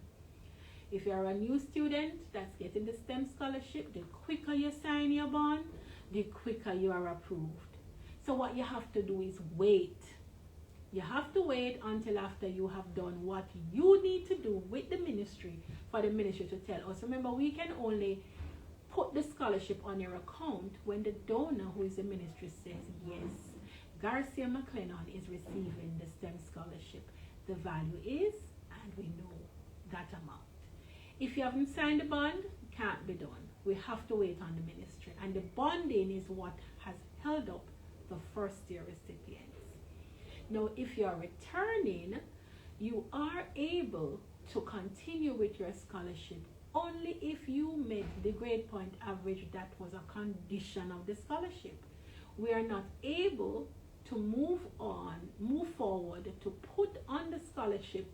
Speaker 1: If you're a new student that's getting the STEM scholarship, the quicker you sign your bond, the quicker you are approved. So what you have to do is wait. You have to wait until after you have done what you need to do with the ministry for the ministry to tell us. Remember, we can only put the scholarship on your account when the donor, who is the ministry, says, yes, Garcia McLennon is receiving the STEM scholarship. The value is, and we know that amount. If you haven't signed the bond, it can't be done. We have to wait on the ministry. And the bonding is what has held up the first year recipients. Now, if you are returning, you are able to continue with your scholarship only if you met the grade point average that was a condition of the scholarship. We are not able to move forward to put on the scholarship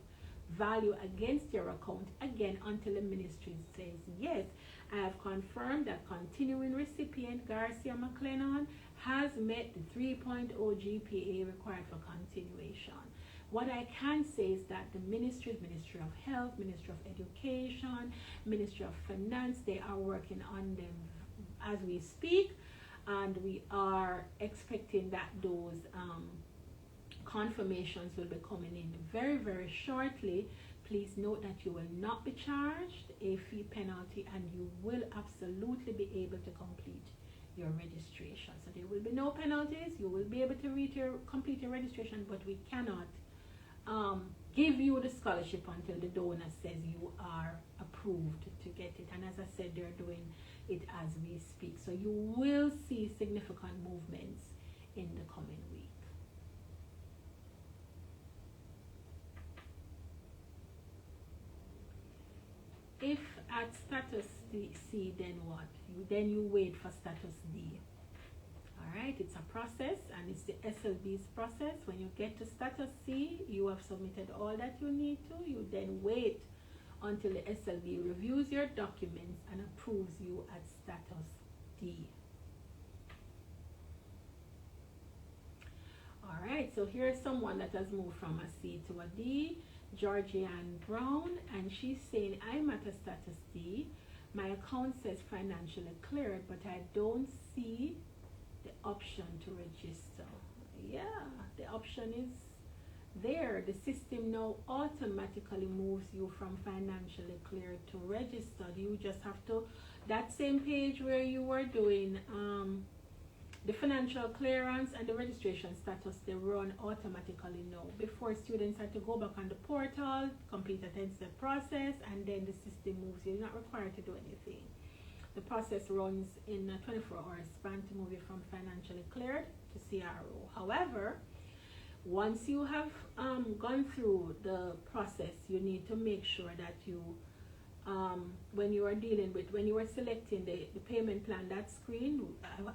Speaker 1: value against your account again until the ministry says, yes, I have confirmed that continuing recipient Garcia McLennon has met the 3.0 GPA required for continuation. What I can say is that the ministries, Ministry of Health, Ministry of Education, Ministry of Finance, they are working on them as we speak, and we are expecting that those confirmations will be coming in very, very shortly. Please note that you will not be charged a fee penalty and you will absolutely be able to complete your registration. So there will be no penalties. You will be able to complete your registration, but we cannot give you the scholarship until the donor says you are approved to get it. And as I said, they're doing it as we speak. So you will see significant movements in the coming week. If at status C, then what? Then you wait for status D. Alright, it's a process, and it's the SLB's process. When you get to status C, you have submitted all that you need to. You then wait until the SLB reviews your documents and approves you at status D. Alright, so here's someone that has moved from a C to a D, Georgianne Brown, and she's saying, I'm at a status D. My account says financially cleared, but I don't see the option to register. Yeah, the option is there. The system now automatically moves you from financially cleared to registered. You just have to, that same page where you were doing the financial clearance and the registration status, they run automatically now. Before, students had to go back on the portal, complete a 10-step process, and then the system moves you. You're not required to do anything. The process runs in a 24-hour span to move you from financially cleared to CRO. However, once you have gone through the process, you need to make sure that you, when you are dealing with, when you are selecting the payment plan, that screen,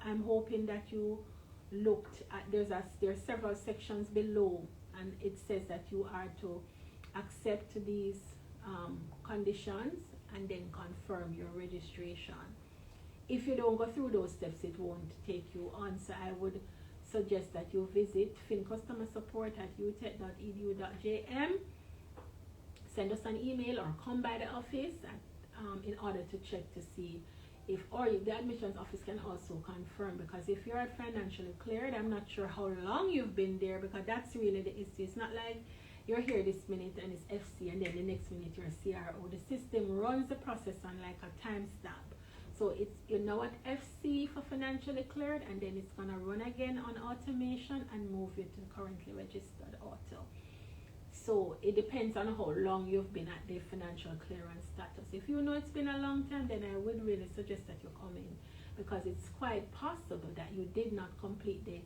Speaker 1: I'm hoping that you looked at, there are several sections below, and it says that you are to accept these conditions and then confirm your registration. If you don't go through those steps, it won't take you on. So I would suggest that you visit customer support at utech.edu.jm, send us an email or come by the office in order to check to see if, or the admissions office can also confirm, because if you're financially cleared, I'm not sure how long you've been there, because that's really the issue. It's not like you're here this minute and it's FC and then the next minute you're CRO. The system runs the process on like a timestamp. So it's, you know, at FC for financially cleared, and then it's gonna run again on automation and move you to currently registered auto. So it depends on how long you've been at the financial clearance status. If you know it's been a long time, then I would really suggest that you come in, because it's quite possible that you did not complete the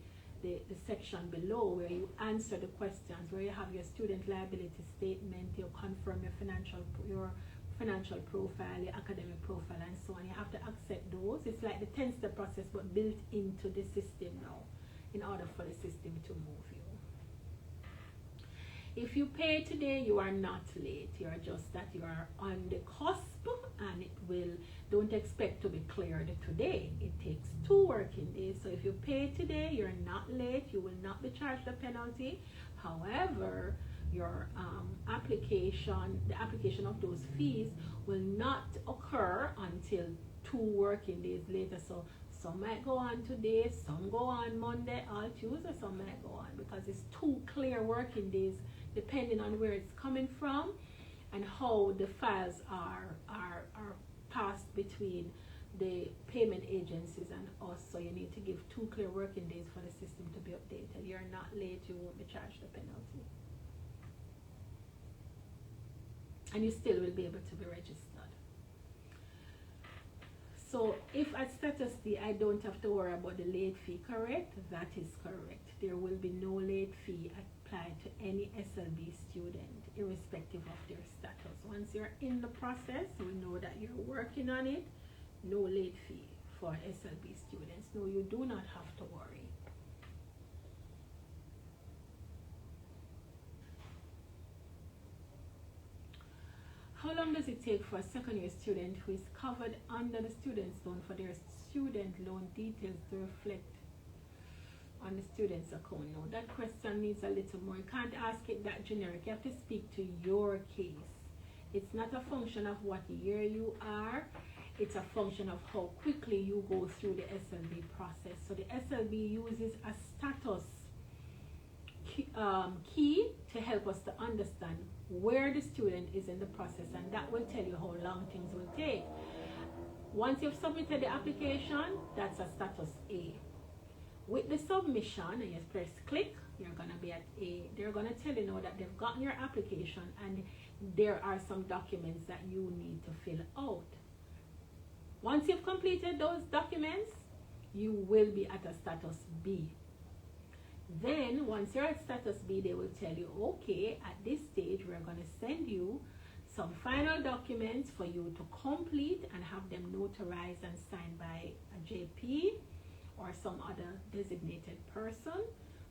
Speaker 1: section below where you answer the questions, where you have your student liability statement, you confirm your financial profile, your academic profile, and so on. You have to accept those. It's like the 10-step process, but built into the system now in order for the system to move you. If you pay today, you are not late. You are just that you are on the cusp, and it will, don't expect to be cleared today. It takes 2 working days. So if you pay today, you're not late. You will not be charged a penalty. However, your the application of those fees will not occur until 2 working days later. So some might go on today, some go on Monday or Tuesday, some might go on, because it's 2 clear working days depending on where it's coming from and how the files are passed between the payment agencies and us. So you need to give 2 clear working days for the system to be updated. You're not late, you won't be charged a penalty. And you still will be able to be registered. So if at status D I don't have to worry about the late fee, correct? That is correct. There will be no late fee applied to any SLB student, irrespective of their status. Once you're in the process, we know that you're working on it. No late fee for SLB students. No, you do not have to worry. How long does it take for a second-year student who is covered under the student's loan for their student loan details to reflect on the student's account? No, that question needs a little more. You can't ask it that generic. You have to speak to your case. It's not a function of what year you are. It's a function of how quickly you go through the SLB process. So the SLB uses a status key to help us to understand where the student is in the process, and that will tell you how long things will take. Once you've submitted the application, that's a status A. With the submission, and you press click, you're gonna be they're gonna tell you now that they've gotten your application and there are some documents that you need to fill out. Once you've completed those documents, you will be at a status B. Then once you're at status B, they will tell you, okay, at this stage we're going to send you some final documents for you to complete and have them notarized and signed by a JP or some other designated person.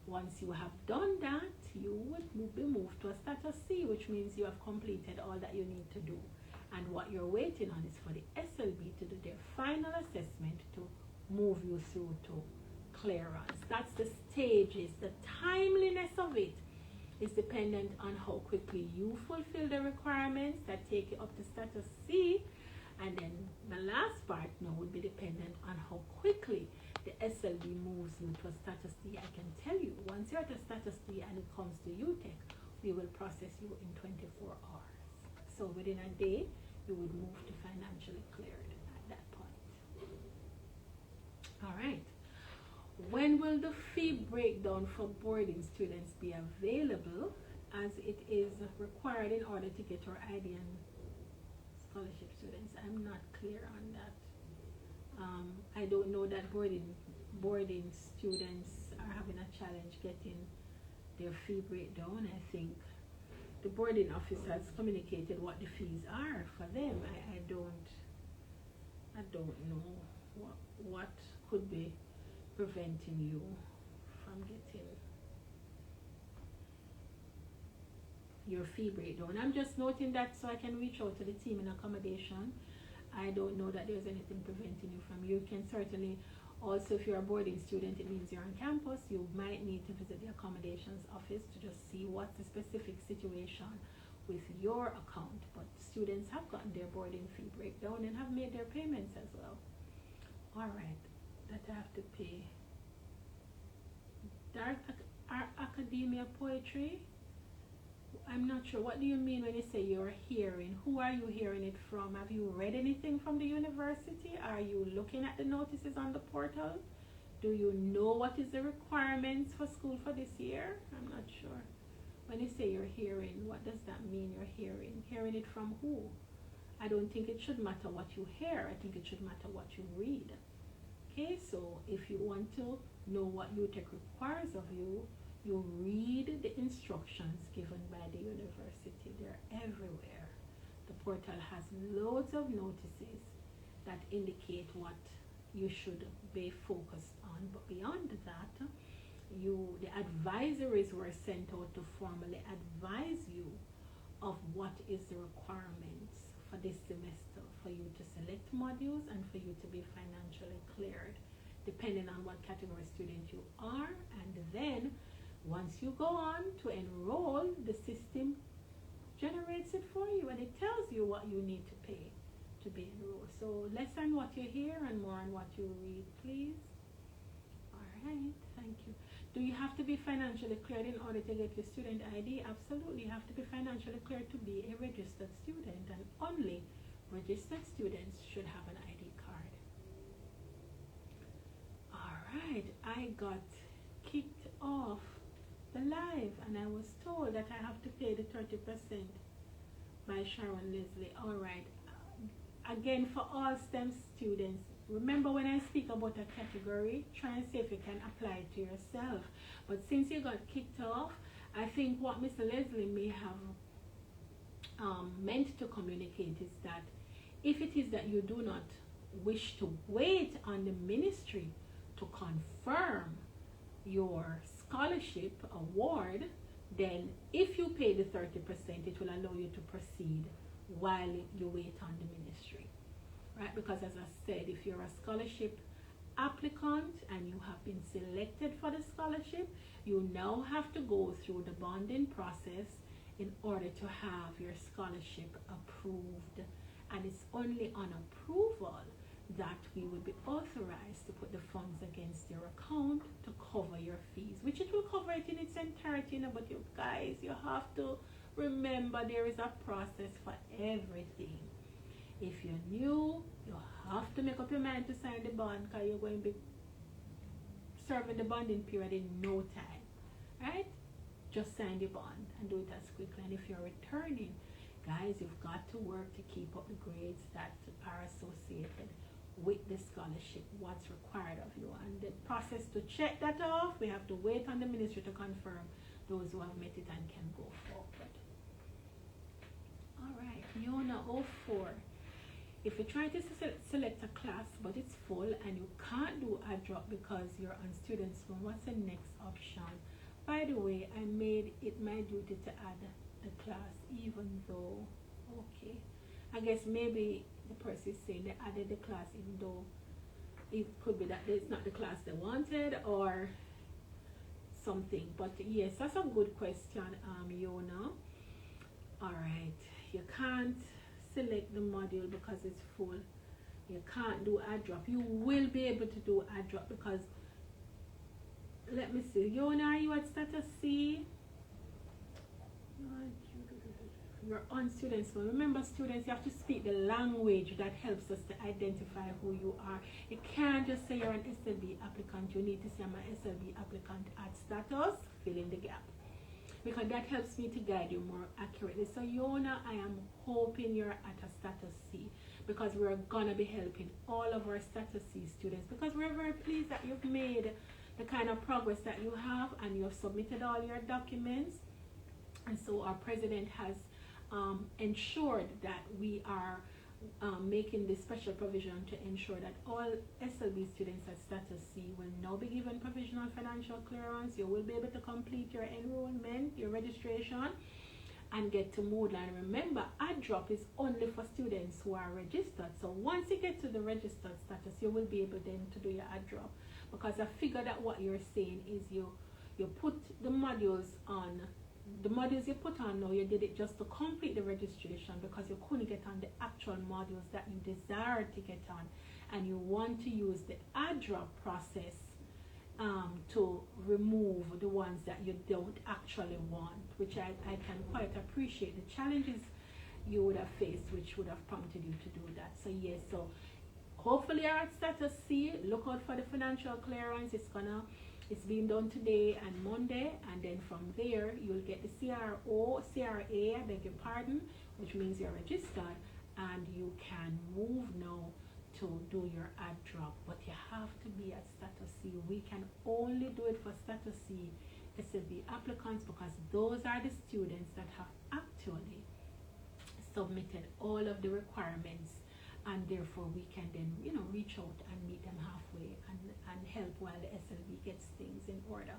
Speaker 1: Once you have done that, you would be moved to a status C, which means you have completed all that you need to do. And what you're waiting on is for the SLB to do their final assessment to move you through to clearance. That's the stages. The timeliness of it is dependent on how quickly you fulfill the requirements that take you up to status C. And then the last part now would be dependent on how quickly the SLB moves you to a status D. I can tell you, once you're at a status D and it comes to UTech, we will process you in 24 hours. So within a day, you would move to financially cleared at that point. All right. When will the fee breakdown for boarding students be available, as it is required in order to get our ID and scholarship students? I'm not clear on that. I don't know that boarding students are having a challenge getting their fee breakdown. I think the boarding office has communicated what the fees are for them. I don't know what could be preventing you from getting your fee breakdown. I'm just noting that so I can reach out to the team in accommodation. I don't know that there's anything preventing you from. You can certainly also, if you're a boarding student, it means you're on campus, you might need to visit the accommodations office to just see what's the specific situation with your account. But students have gotten their boarding fee breakdown and have made their payments as well. All right, that I have to pay. Dark Academia Poetry. I'm not sure. What do you mean when you say you're hearing? Who are you hearing it from? Have you read anything from the university? Are you looking at the notices on the portal? Do you know what is the requirements for school for this year? I'm not sure. When you say you're hearing, what does that mean you're hearing? Hearing it from who? I don't think it should matter what you hear. I think it should matter what you read. Okay, so if you want to know what UTech requires of you, you read the instructions given by the university. They're everywhere. The portal has loads of notices that indicate what you should be focused on. But beyond that, the advisories were sent out to formally advise you of what is the requirements for this semester for you to select modules and for you to be financially cleared, depending on what category student you are. And then once you go on to enroll, the system generates it for you and it tells you what you need to pay to be enrolled. So less on what you hear and more on what you read, please. All right, thank you. Do you have to be financially cleared in order to get your student ID? Absolutely, you have to be financially cleared to be a registered student, and only registered students should have an ID card. All right, I got kicked off the live and I was told that I have to pay the 30% by Sharon Leslie. All right, again, for all STEM students, remember when I speak about a category, try and see if you can apply it to yourself. But since you got kicked off, I think what Mr. Leslie may have meant to communicate is that if it is that you do not wish to wait on the ministry to confirm your scholarship award, then if you pay the 30%, it will allow you to proceed while you wait on the ministry, right? Because as I said, if you're a scholarship applicant and you have been selected for the scholarship, you now have to go through the bonding process in order to have your scholarship approved. And it's only on approval that we would be authorized to put the funds against your account to cover your fees, which it will cover it in its entirety. But you guys, you have to remember there is a process for everything. If you're new, you have to make up your mind to sign the bond because you're going to be serving the bonding period in no time, right? Just sign the bond and do it as quickly. And if you're returning, guys, you've got to work to keep up the grades that are associated with the scholarship, what's required of you. And the process to check that off, we have to wait on the ministry to confirm those who have met it and can go forward. All right, Yona 04. If you're trying to select a class but it's full and you can't do a drop because you're on students phone, what's the next option? By the way, I made it my duty to add the class, even though, okay, I guess maybe the person is saying they added the class even though it could be that it's not the class they wanted or something. But yes, that's a good question, Yona. All right, you can't select the module because it's full. You can't do a drop. You will be able to do a drop because, let me see, Yona, are you at status C? You're on students. So remember, students, you have to speak the language that helps us to identify who you are. You can't just say you're an SLB applicant. You need to say I'm an SLB applicant at status, fill in the gap, because that helps me to guide you more accurately. So Yona, I am hoping you're at a status C, because we're gonna be helping all of our status C students, because we're very pleased that you've made the kind of progress that you have and you've submitted all your documents. And so our president has ensured that we are making this special provision to ensure that all SLB students at status C will now be given provisional financial clearance. You will be able to complete your enrollment, your registration, and get to Moodle. And remember, a drop is only for students who are registered. So once you get to the registered status, you will be able then to do your ad drop, because I figure that what you're saying is you put the modules on. The modules you put on now, you did it just to complete the registration because you couldn't get on the actual modules that you desire to get on, and you want to use the add drop process to remove the ones that you don't actually want, which I can quite appreciate the challenges you would have faced, which would have prompted you to do that. So yes, so hopefully you're at status C. Look out for the financial clearance. It's being done today and Monday, and then from there you'll get the CRA, I beg your pardon, which means you're registered, and you can move now to do your ad drop. But you have to be at status C. We can only do it for status C SLB applicants, because those are the students that have actually submitted all of the requirements, and therefore we can then, reach out and meet them halfway and help while the SLB gets things in order.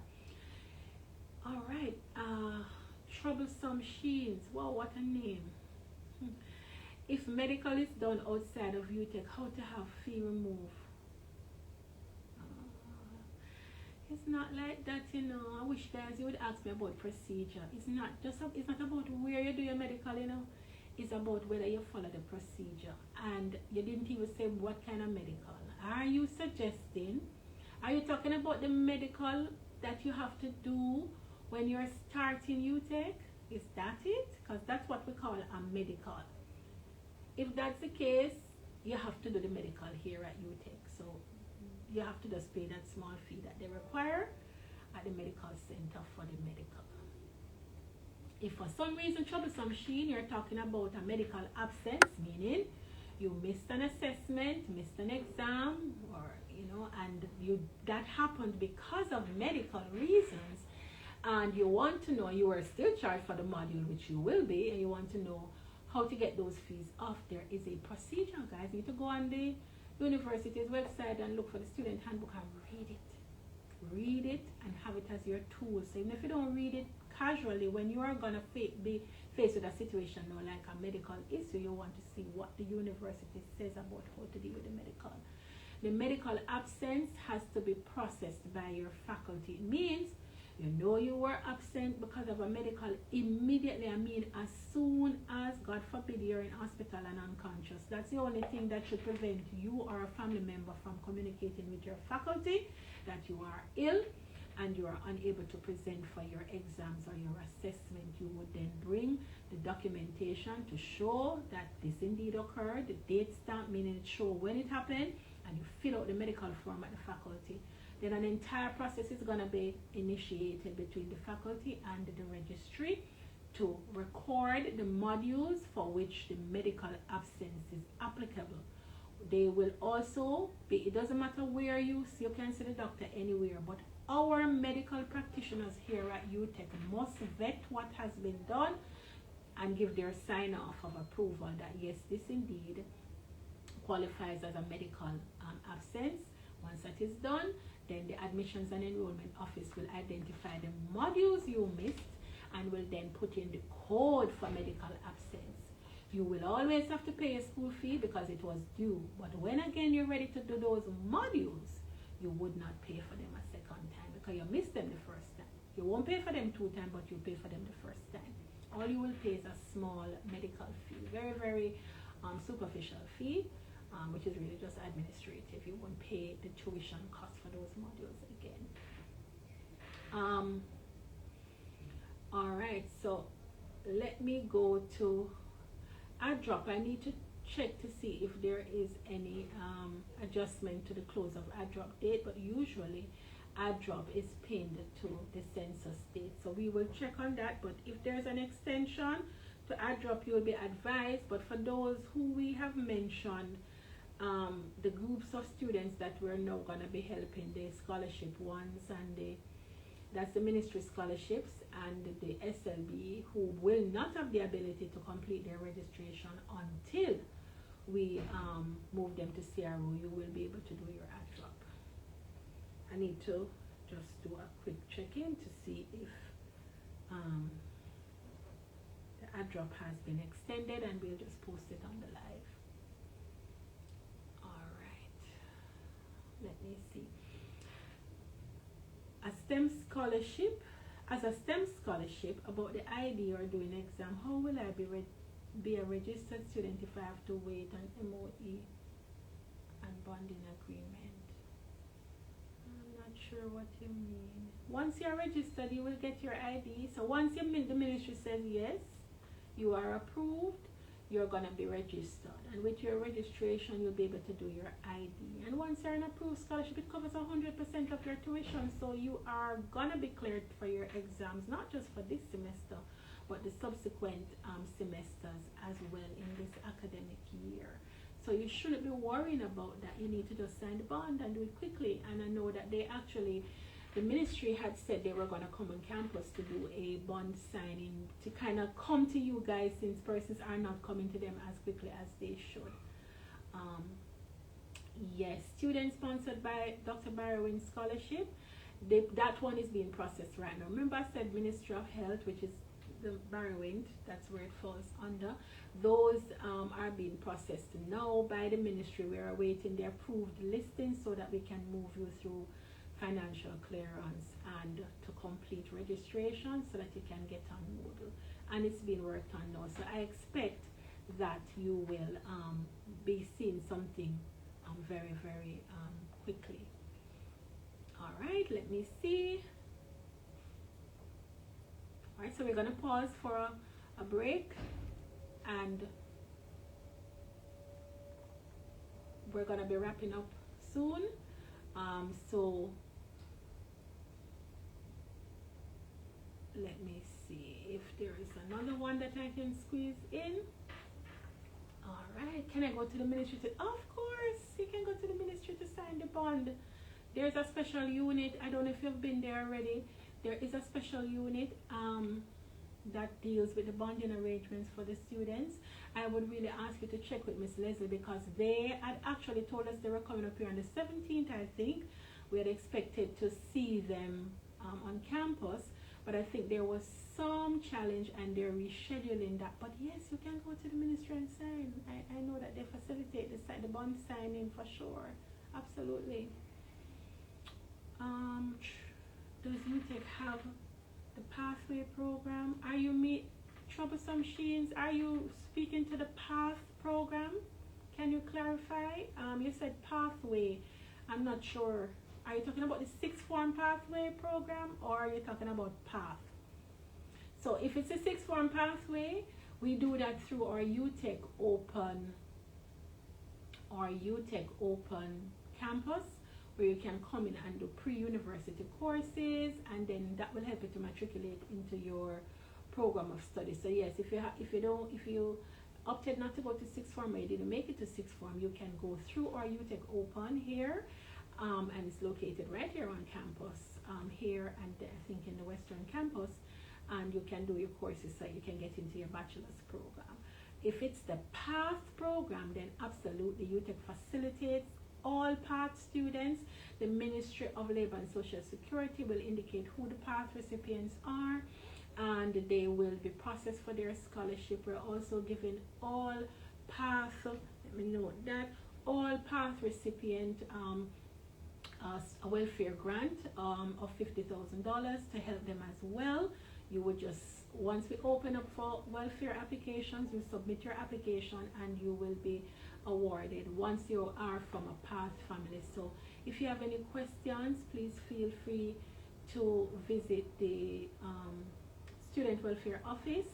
Speaker 1: All right, Troublesome Sheens. Wow, what a name. If medical is done outside of UTech, how to have fee removed? It's not like that, I wish guys you would ask me about procedure. It's not about where you do your medical, It's about whether you follow the procedure. And you didn't even say what kind of medical. Are you talking about the medical that you have to do when you're starting UTech? Is that it? Because that's what we call a medical. If that's the case, you have to do the medical here at UTech. So you have to just pay that small fee that they require at the medical center for the medical. If for some reason, Troublesome Sheen, you're talking about a medical absence, meaning you missed an assessment, missed an exam, or and that happened because of medical reasons, and you want to know, you are still charged for the module, which you will be, and you want to know how to get those fees off. There is a procedure, guys. You need to go on the university's website and look for the student handbook and read it and have it as your tool. So even if you don't read it casually, when you are going to be faced with a situation now like a medical issue, you want to see what the university says about how to deal with the medical. The medical absence has to be processed by your faculty. It means you were absent because of a medical immediately. I mean, as soon as, God forbid, you're in hospital and unconscious. That's the only thing that should prevent you or a family member from communicating with your faculty that you are ill and you are unable to present for your exams or your assessment. You would then bring the documentation to show that this indeed occurred, the date stamp, meaning it shows when it happened, and you fill out the medical form at the faculty. then an entire process is going to be initiated between the faculty and the registry to record the modules for which the medical absence is applicable. They will also be, it doesn't matter where you can see the doctor anywhere, but our medical practitioners here at UTech must vet what has been done and give their sign off of approval that yes, this indeed qualifies as a medical absence. Once that is done, then the admissions and enrollment office will identify the modules you missed and will then put in the code for medical absence. You will always have to pay a school fee because it was due, but when again you're ready to do those modules, you would not pay for them a second time because you missed them the first time. You won't pay for them 2 times, but you pay for them the first time. All you will pay is a small medical fee, very, very superficial fee, which is really just administrative. You won't pay the tuition cost for those modules again. All right, so let me go to AdDrop. I need to check to see if there is any adjustment to the close of AdDrop date, but usually AdDrop is pinned to the census date. So we will check on that, but if there's an extension to AdDrop, you will be advised. But for those who we have mentioned, the groups of students that we're now going to be helping, the scholarship ones and that's the ministry scholarships and the SLB, who will not have the ability to complete their registration until we move them to CRO, you will be able to do your AdDrop. I need to just do a quick check-in to see if the AdDrop has been extended, and we'll just post it on the live. All right, let me see. A STEM scholarship, as a STEM scholarship, about the ID or doing exam, how will I be a registered student if I have to wait on MOE and bonding agreement? I'm not sure what you mean. Once you're registered, you will get your ID. So once the ministry says yes, you are approved, you're going to be registered. And with your registration, you'll be able to do your ID. And once you're an approved scholarship, it covers 100% of your tuition. So you are going to be cleared for your exams, not just for this semester, but the subsequent semesters as well in this academic year. So you shouldn't be worrying about that. You need to just sign the bond and do it quickly. And I know that they actually, the ministry had said they were going to come on campus to do a bond signing to kind of come to you guys, since persons are not coming to them as quickly as they should. Yes, student sponsored by Dr. Barrowing scholarship. That one is being processed right now. Remember I said Ministry of Health, which is the Barrowing, that's where it falls under. Those are being processed now by the ministry. We are awaiting the approved listing so that we can move you through financial clearance and to complete registration so that you can get on Moodle. And it's being worked on now. So I expect that you will be seeing something very, very quickly. All right, let me see. All right, so we're going to pause for a break, and we're going to be wrapping up soon. So let me see if there is another one that I can squeeze in. All right, can I go to the ministry to, of course, you can go to the ministry to sign the bond. There's a special unit. I don't know if you've been there already. There is a special unit that deals with the bonding arrangements for the students. I would really ask you to check with Miss Leslie, because they had actually told us they were coming up here on the 17th, I think. We had expected to see them on campus, but I think there was some challenge and they're rescheduling that. But yes, you can go to the ministry and sign. I know that they facilitate the bond signing for sure. Absolutely. Does UTech have the pathway program? Are you Troublesome Sheens? Are you speaking to the PATH program? Can you clarify? You said pathway. I'm not sure. Are you talking about the sixth form pathway program, or are you talking about PATH? So if it's a sixth form pathway, we do that through our UTech Open campus, where you can come in and do pre-university courses, and then that will help you to matriculate into your program of study. So yes, if you opted not to go to sixth form or you didn't make it to sixth form, you can go through our UTech Open here, and it's located right here on campus, here and I think in the Western campus, and you can do your courses so you can get into your bachelor's program. If it's the PATH program, then absolutely UTech facilitates all PATH students. The Ministry of Labor and Social Security will indicate who the PATH recipients are, and they will be processed for their scholarship. We're also giving all PATH, let me note that, all PATH recipient a welfare grant of $50,000 to help them as well. You would just, once we open up for welfare applications, you submit your application and you will be awarded once you are from a PATH family. So if you have any questions, please feel free to visit the Student Welfare Office,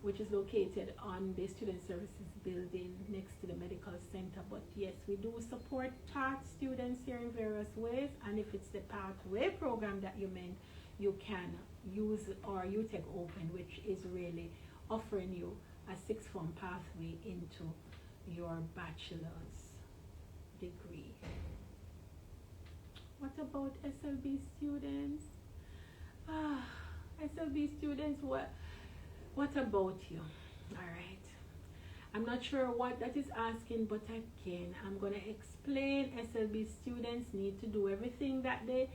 Speaker 1: which is located on the Student Services building next to the Medical Center. But yes, we do support PATH students here in various ways, and if it's the Pathway program that you meant, you can use our UTech Open, which is really offering you a sixth form pathway into your bachelor's degree. What about SLB students? SLB students, what about you? All right, I'm not sure what that is asking, but again, I'm going to explain. SLB students need to do everything that the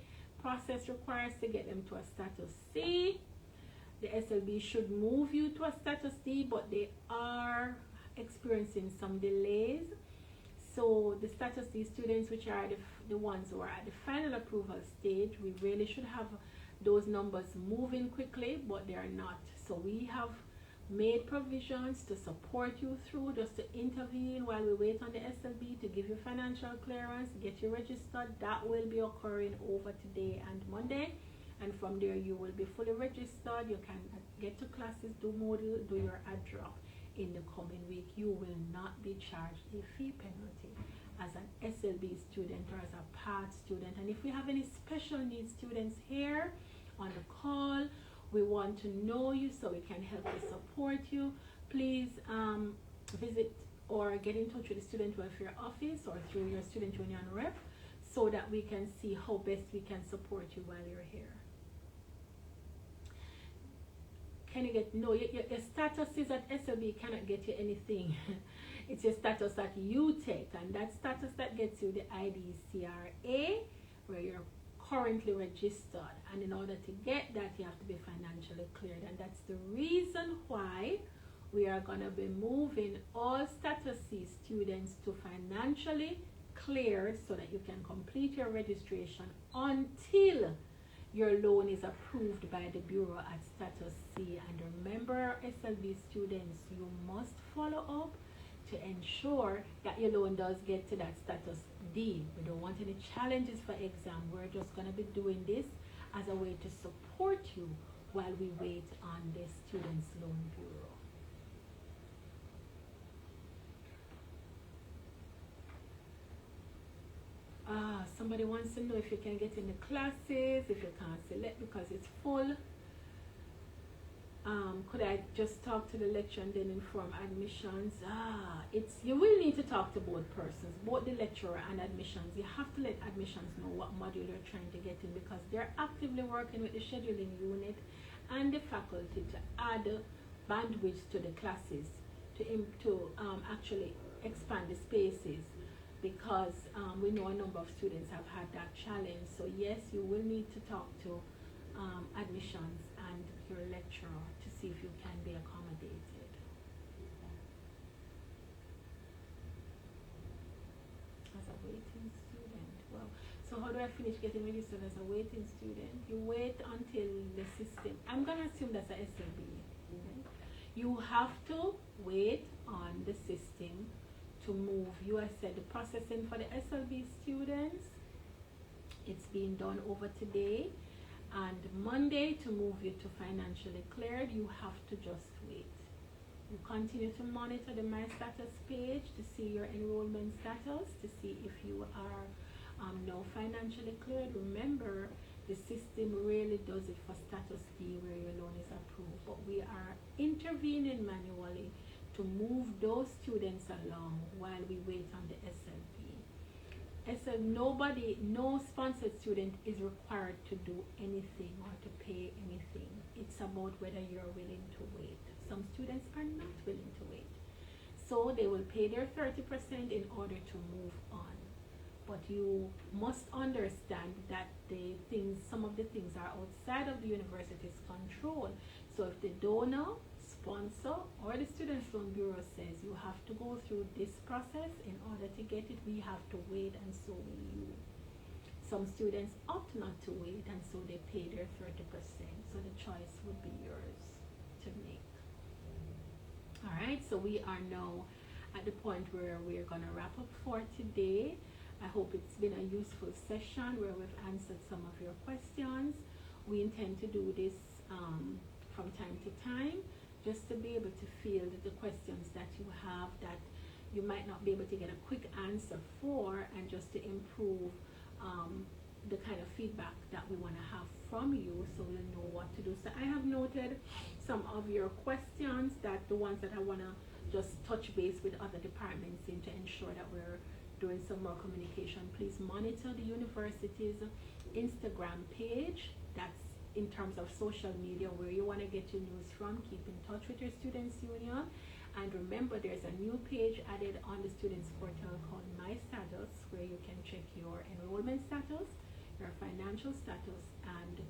Speaker 1: process requires to get them to a status C. The SLB should move you to a status D, but they are experiencing some delays. So the status D students, which are the ones who are at the final approval stage, we really should have those numbers moving quickly, but they are not. So we have made provisions to support you through, just to intervene while we wait on the SLB to give you financial clearance, get you registered. That will be occurring over today and Monday, and from there you will be fully registered. You can get to classes, do module, do your ad drop in the coming week. You will not be charged a fee penalty as an SLB student or as a PATH student. And if we have any special needs students here on the call, we want to know you so we can help to support you. Please visit or get in touch with the Student Welfare Office or through your student union rep so that we can see how best we can support you while you're here. Can you get, no, your status is at SLB cannot get you anything. It's your status at UTech, and that status that gets you the IDCRA, where you're currently registered, and in order to get that you have to be financially cleared, and that's the reason why we are going to be moving all status C students to financially cleared so that you can complete your registration until your loan is approved by the Bureau at status C. And remember, SLB students, you must follow up to ensure that your loan does get to that status D. We don't want any challenges for exam. We're just going to be doing this as a way to support you while we wait on the Students Loan Bureau. Somebody wants to know if you can get in the classes, if you can't select because it's full. Could I just talk to the lecturer and then inform admissions? You will need to talk to both persons, both the lecturer and admissions. You have to let admissions know what module you're trying to get in, because they're actively working with the scheduling unit and the faculty to add bandwidth to the classes to actually expand the spaces, because we know a number of students have had that challenge. So yes, you will need to talk to admissions and your lecturer to see if you can be accommodated. As a waiting student, well, so how do I finish getting registered as a waiting student? You wait until the system, I'm going to assume that's a SLB. Okay? You have to wait on the system to move you. I said the processing for the SLB students, it's being done over today, and Monday to move you to financially cleared. You have to just wait. You continue to monitor the My Status page to see your enrollment status, to see if you are No financially cleared. Remember, the system really does it for status D where your loan is approved, but we are intervening manually to move those students along while we wait on the SLP. No sponsored student is required to do anything or to pay anything. It's about whether you're willing to wait. Some students are not willing to wait, so they will pay their 30% in order to move on. But you must understand that some of the things are outside of the university's control. So if the donor, sponsor, or the Students' Loan Bureau says you have to go through this process in order to get it, we have to wait, and so will you. Some students opt not to wait, and so they pay their 30%. So the choice would be yours to make. Alright, so we are now at the point where we're going to wrap up for today. I hope it's been a useful session where we've answered some of your questions. We intend to do this from time to time, just to be able to field the questions that you have that you might not be able to get a quick answer for, and just to improve the kind of feedback that we want to have from you, so we'll know what to do. So I have noted some of your questions, that the ones that I want to just touch base with other departments in to ensure that we're doing some more communication. Please monitor the university's Instagram page. That's in terms of social media, where you want to get your news from. Keep in touch with your Students' Union. And remember, there's a new page added on the Students Portal called My Status, where you can check your enrollment status, your financial status, and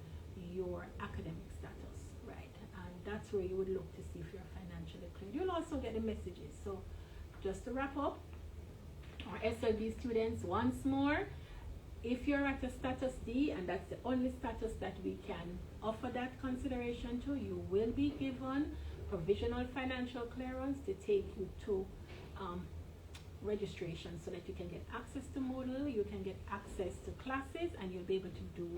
Speaker 1: your academic status, right? And that's where you would look to see if you're financially cleared. You'll also get the messages. So just to wrap up, our SLB students, once more, if you're at a status D, and that's the only status that we can offer that consideration to, you will be given provisional financial clearance to take you to registration, so that you can get access to Moodle, you can get access to classes, and you'll be able to do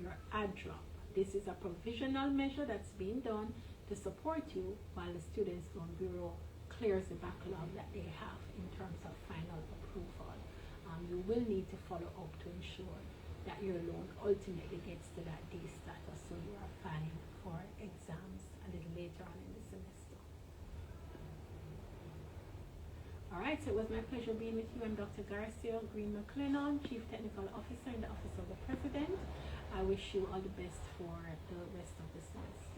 Speaker 1: your ad drop. This is a provisional measure that's being done to support you while the Students' Loan Bureau clears the backlog that they have in terms of final approval. You will need to follow up to ensure that your loan ultimately gets to that D status, so you are filing for exams a little later on in the semester. Alright, so it was my pleasure being with you. I'm Dr. Garcia Green-McLennon, Chief Technical Officer in the Office of the President. I wish you all the best for the rest of the semester.